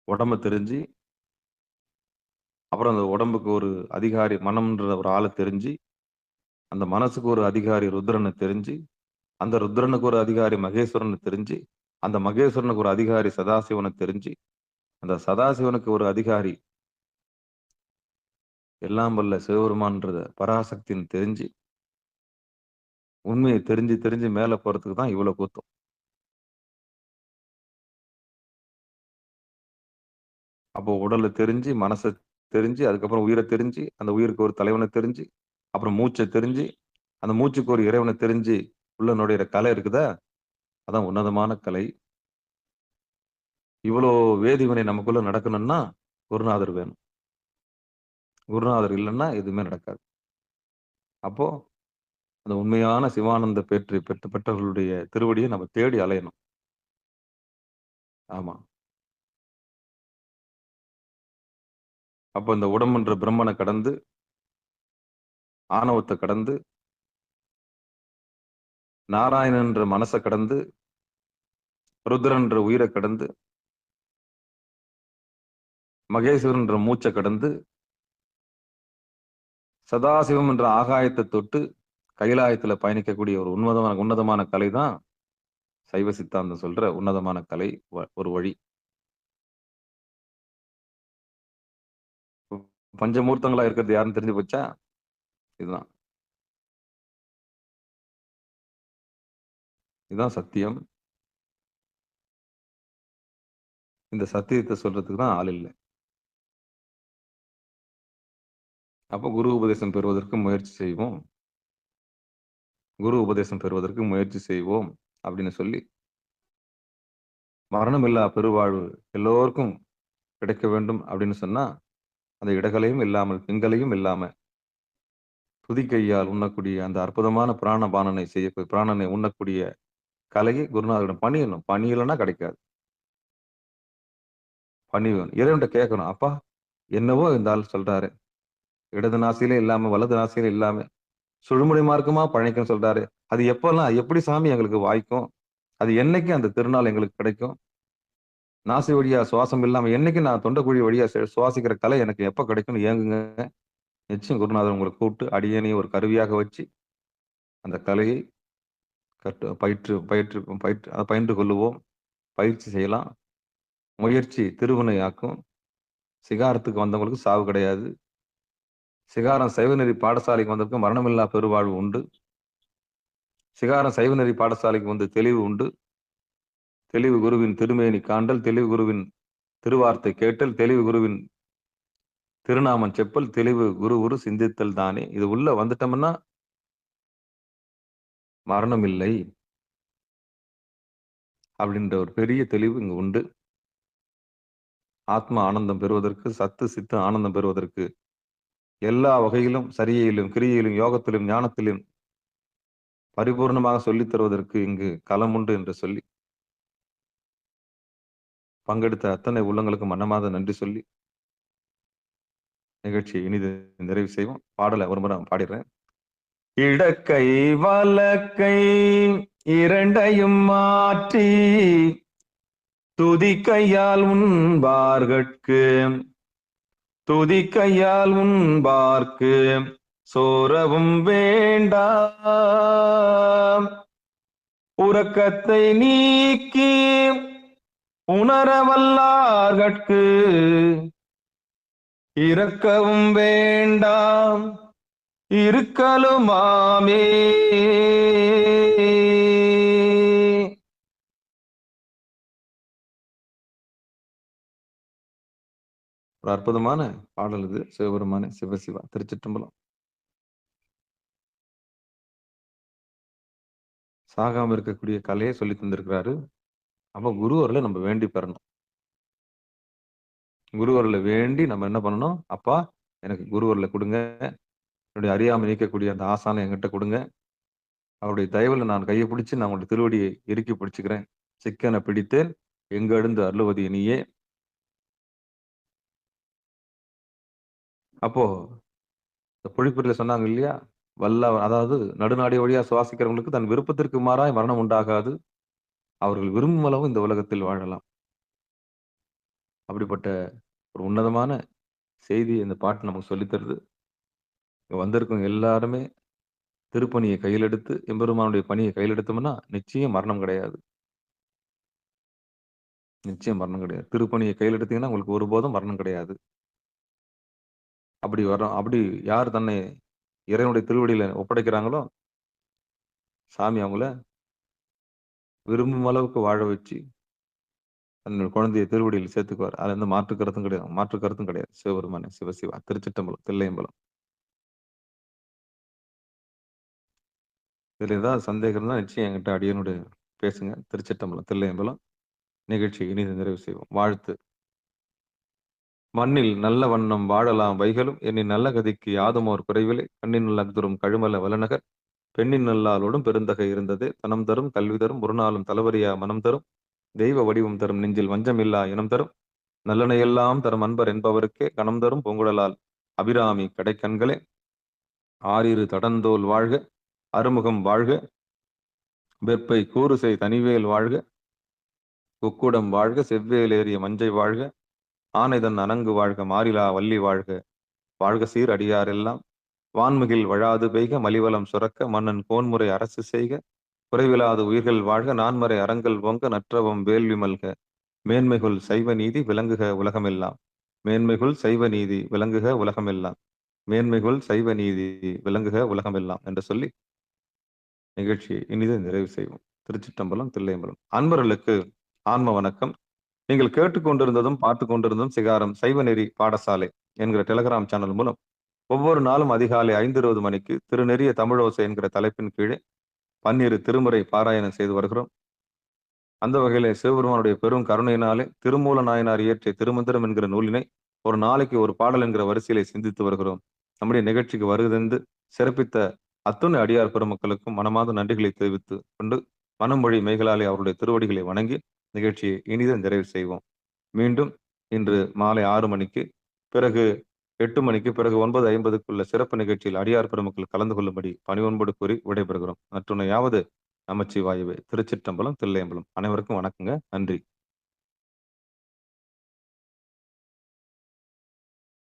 Speaker 1: உடம்ப தெரிஞ்சு, அப்புறம் அந்த உடம்புக்கு ஒரு அதிகாரி மனம்ன்ற ஒரு ஆளை தெரிஞ்சு, அந்த மனசுக்கு ஒரு அதிகாரி ருத்ரனை தெரிஞ்சு, அந்த ருத்ரனுக்கு ஒரு அதிகாரி மகேஸ்வரனை தெரிஞ்சு, அந்த மகேஸ்வரனுக்கு ஒரு அதிகாரி சதாசிவனை தெரிஞ்சு, அந்த சதாசிவனுக்கு ஒரு அதிகாரி எல்லாம் வல்ல சிவபெருமான்றத பராசக்தின்னு தெரிஞ்சு, உண்மையை தெரிஞ்சு தெரிஞ்சு மேல போறதுக்கு தான் இவ்வளவு கூத்தம். அப்போ உடலை தெரிஞ்சு, மனசை தெரிஞ்சு, அதுக்கப்புறம் உயிரை தெரிஞ்சு, அந்த உயிருக்கு ஒரு தலைவனை தெரிஞ்சு, அப்புறம் மூச்சை தெரிஞ்சு, அந்த மூச்சுக்கு ஒரு இறைவனை தெரிஞ்சு உள்ள நுழையிற கலை இருக்குதா, அதான் உன்னதமான கலை. இவ்வளோ வேதிவினை நமக்குள்ள நடக்கணும்னா குருநாதர் வேணும். குருநாதர் இல்லைன்னா எதுவுமே நடக்காது. அப்போ அந்த உண்மையான சிவானந்த பெற்றவர்களுடைய திருவடியை நம்ம தேடி அலையணும். ஆமா. அப்போ இந்த உடம்புன்ற பிரம்மனை கடந்து, ஆணவத்தை கடந்து, நாராயணன்ற மனசை கடந்து, ருத்ரன்ற உயிரை கடந்து, மகேஸ்வரன்ற மூச்சை கடந்து, சதாசிவம் என்ற ஆகாயத்தை தொட்டு கைலாயத்துல பயணிக்கக்கூடிய ஒரு உன்னதமான கலை தான் சைவ சித்தாந்தம் சொல்ற உன்னதமான கலை. ஒரு வழி. பஞ்சமூர்த்தங்களா இருக்கிறது யாருன்னு தெரிஞ்சு போச்சா? இதுதான். இதுதான் சத்தியம். இந்த சத்தியத்தை சொல்றதுக்கு தான் ஆள் இல்லை. அப்போ குரு உபதேசம் பெறுவதற்கு முயற்சி செய்வோம், குரு உபதேசம் பெறுவதற்கு முயற்சி செய்வோம் அப்படின்னு சொல்லி, மரணமில்லா பெருவாழ்வு எல்லோருக்கும் கிடைக்க வேண்டும் அப்படின்னு சொன்னா, அந்த இடகலையும் இல்லாமல் பிங்களையும் இல்லாம துதிக்கையால் உண்ணக்கூடிய அந்த அற்புதமான பிராணபானனை பிராணனை உண்ணக்கூடிய கலையை குருநாதரிடம் பணியணும். பணியலைன்னா கிடைக்காது. பணியணும். இறைவன்கிட்ட கேட்கணும், அப்பா என்னவோ இந்த ஆள் சொல்றாரு, இடது நாசியிலே இல்லாம வலது நாசியிலே இல்லாம சுழுமுனை மார்க்கமா பழனிக்கன்னு சொல்றாரு, அது எப்பெல்லாம் எப்படி சாமி எங்களுக்கு வாய்க்கும்? அது என்னைக்கு அந்த திருநாள் எங்களுக்கு கிடைக்கும்? நாசி வழியா சுவாசம் இல்லாம என்னைக்கு நான் தொண்டைக்குழி வழியா சுவாசிக்கிற கலை எனக்கு எப்ப கிடைக்கும்னு ஏங்குங்க. நிச்சயம் குருநாதர் உங்களை கூப்பிட்டு அடியேனையும் ஒரு கருவியாக வச்சு அந்த கலையை பயின்று கொள்ளுவோம். பயிற்சி செய்யலாம். முயற்சி திருவினையாக்கும். சிகாரத்துக்கு வந்தவங்களுக்கு சாவு கிடையாது. சிகாரம் சைவநெறி பாடசாலைக்கு வந்தவருக்கு மரணமில்லா பெருவாழ்வு உண்டு. சிகாரம் சைவநெறி பாடசாலைக்கு வந்து தெளிவு உண்டு. தெளிவு குருவின் திருமேனி காண்டல், தெளிவு குருவின் திருவார்த்தை கேட்டல், தெளிவு குருவின் திருநாமம் செப்பல், தெளிவு குரு சிந்தித்தல் தானே. இது உள்ள வந்துட்டோம்னா மரணம் இல்லை அப்படின்ற ஒரு பெரிய தெளிவு இங்கு உண்டு. ஆத்மா ஆனந்தம் பெறுவதற்கு, சத்து சித்து ஆனந்தம் பெறுவதற்கு எல்லா வகையிலும் சரியிலும் கிரியையிலும் யோகத்திலும் ஞானத்திலும் பரிபூர்ணமாக சொல்லித் தருவதற்கு இங்கு களம் உண்டு என்று சொல்லி பங்கெடுத்த அத்தனை உள்ளங்களுக்கு மனமாத நன்றி சொல்லி நிகழ்ச்சியை இனிது நிறைவு செய்வோம். பாடலை ஒரு முறை பாடிடுறேன். இடக்கை வலக்கை இரண்டையும் மாற்றி துதிக்கையால் உண்பார்க்கு சோரவும் வேண்டாம். உறக்கத்தை நீக்கி உணரவல்லார்கட்கு இரக்கவும் வேண்டாம் இருக்கலுமாமே. ஒரு அற்புதமான பாடல் இது. சிவபெருமானே சிவசிவா. திருச்சிற்றம்பலம். சாகாம இருக்கக்கூடிய கலையை சொல்லி தந்திருக்கிறாரு. அப்ப குருவர்களை நம்ம வேண்டி பெறணும். குருவர்களை வேண்டி நம்ம என்ன பண்ணணும்? அப்பா எனக்கு குருவர்களை கொடுங்க, என்னுடைய அறியாமை நீக்கக்கூடிய அந்த ஆசானை என்கிட்ட கொடுங்க, அவருடைய தயவுல நான் கையை பிடிச்சு நான் உங்களுடைய திருவடியை இறுக்கி பிடிச்சுக்கிறேன். சிக்கனை பிடித்தேன் எங்க எழுந்து அருளுவது நீயே. அப்போ இந்த பொழிப்புரையில சொன்னாங்க இல்லையா, அதாவது நடுநாடி வழியா சுவாசிக்கிறவங்களுக்கு தன் விருப்பத்திற்கு மாறாய் மரணம் உண்டாகாது, அவர்கள் விரும்பும் அளவு இந்த உலகத்தில் வாழலாம். அப்படிப்பட்ட ஒரு உன்னதமான செய்தி இந்த பாட்டு நமக்கு சொல்லித் தருது. இங்க வந்திருக்கவங்க எல்லாருமே திருப்பணியை கையில் எடுத்து எம்பெருமானுடைய பணியை கையில் எடுத்தோம்னா நிச்சயம் மரணம் கிடையாது. நிச்சயம் மரணம் கிடையாது. திருப்பணியை கையில் எடுத்தீங்கன்னா உங்களுக்கு ஒருபோதும் மரணம் கிடையாது. அப்படி யார் தன்னை இறைவனுடைய திருவடியில ஒப்படைக்கிறாங்களோ சாமி அவங்கள விரும்பும் அளவுக்கு வாழ வச்சு தன்னுடைய குழந்தைய திருவடியில் சேர்த்துக்குவார். அதுல இருந்து மாற்று கருத்தும் கிடையாது. சிவபெருமானே சிவசிவா. திருச்சிற்றம்பலம். தில்லையம்பலம். இதுல ஏதாவது சந்தேகம் இருந்தா நிச்சயம் என்கிட்ட அடியனுடைய பேசுங்க. திருச்சிற்றம்பலம். தில்லையம்பலம். நிகழ்ச்சி இனிது நிறைவு செய்வோம். வாழ்த்து. மண்ணில் நல்ல வண்ணம் வாழலாம் வைகளும் என்னை நல்ல கதிக்கு யாதுமோர் குறைவிலே கண்ணின் நல்லதுரும் கழுமல வலநகர் பெண்ணின் நல்லாளோடும் பெருந்தகை இருந்தது தனம் தரும் கல்வி தரும் ஒரு நாளும் தலைவரியா மனம் தரும் தெய்வ வடிவம் தரும் நெஞ்சில் வஞ்சமில்லா இனம் தரும் நல்லனையெல்லாம் தரும் அன்பர் என்பவருக்கே கணம் தரும் பொங்குடலால் அபிராமி கடைக்கண்களே. ஆறிரு தடந்தோல் வாழ்க, அறுமுகம் வாழ்க, வெப்பை கூறுசை தனிவேல் வாழ்க, குக்குடம் வாழ்க, செவ்வேல் ஏறிய மஞ்சை வாழ்க, ஆனைதன் அணங்கு வாழ்க, மாறிலா வள்ளி வாழ்க, வாழ்க சீர் அடியாரெல்லாம் வான்முகில் வழாது பெய்க, மலிவலம் சுரக்க, மன்னன் கோன்முறை அரசு செய்க, குறைவிலாத உயிர்கள் வாழ்க, நான்மறை அறங்கள் ஓங்க, நற்றவம் வேள்வி மல்க, மேன்மைகுள் சைவ நீதி விளங்குக உலகமெல்லாம். மேன்மைகுள் சைவ நீதி விளங்குக உலகமெல்லாம். மேன்மைகுள் சைவ நீதி விளங்குக உலகமெல்லாம் என்று சொல்லி நிகழ்ச்சியை இனிது நிறைவு செய்வோம். திருச்சிற்றம்பலம். தில்லையம்பலம். அன்பர்களுக்கு ஆன்ம வணக்கம். நீங்கள் கேட்டுக்கொண்டிருந்ததும் பார்த்து கொண்டிருந்ததும் சிகாரம் சைவநெறி பாடசாலை என்கிற டெலிகிராம் சேனல் மூலம் ஒவ்வொரு நாளும் அதிகாலை 5:20 மணிக்கு திருநெறிய தமிழோசை என்கிற தலைப்பின் கீழே 12 திருமுறை பாராயணம் செய்து வருகிறோம். அந்த வகையிலே சிவபெருமானுடைய பெரும் கருணையினாலே திருமூல நாயனார் இயற்றிய திருமந்திரம் என்கிற நூலினை ஒரு நாளைக்கு ஒரு பாடல் என்கிற வரிசையிலே சிந்தித்து வருகிறோம். நம்முடைய நிகழ்ச்சிக்கு வருகை சிறப்பித்த அத்துணை அடியார் பெருமக்களுக்கும் மனமாத நன்றிகளை தெரிவித்து கொண்டு மனமொழி மெய்களாலே அவருடைய திருவடிகளை வணங்கி நிகழ்ச்சியை இனித நிறைவு செய்வோம். மீண்டும் இன்று மாலை 6 மணிக்கு பிறகு 8 மணிக்கு பிறகு 9:50 சிறப்பு நிகழ்ச்சியில் அடியார் பெருமக்கள் கலந்து கொள்ளும்படி பணிவன்போடு கூறி விடைபெறுகிறோம். மற்றுனையாவது நமச்சிவாயவே. திருச்சிற்றம்பலம், தில்லையம்பலம். அனைவருக்கும் வணக்கங்க. நன்றி.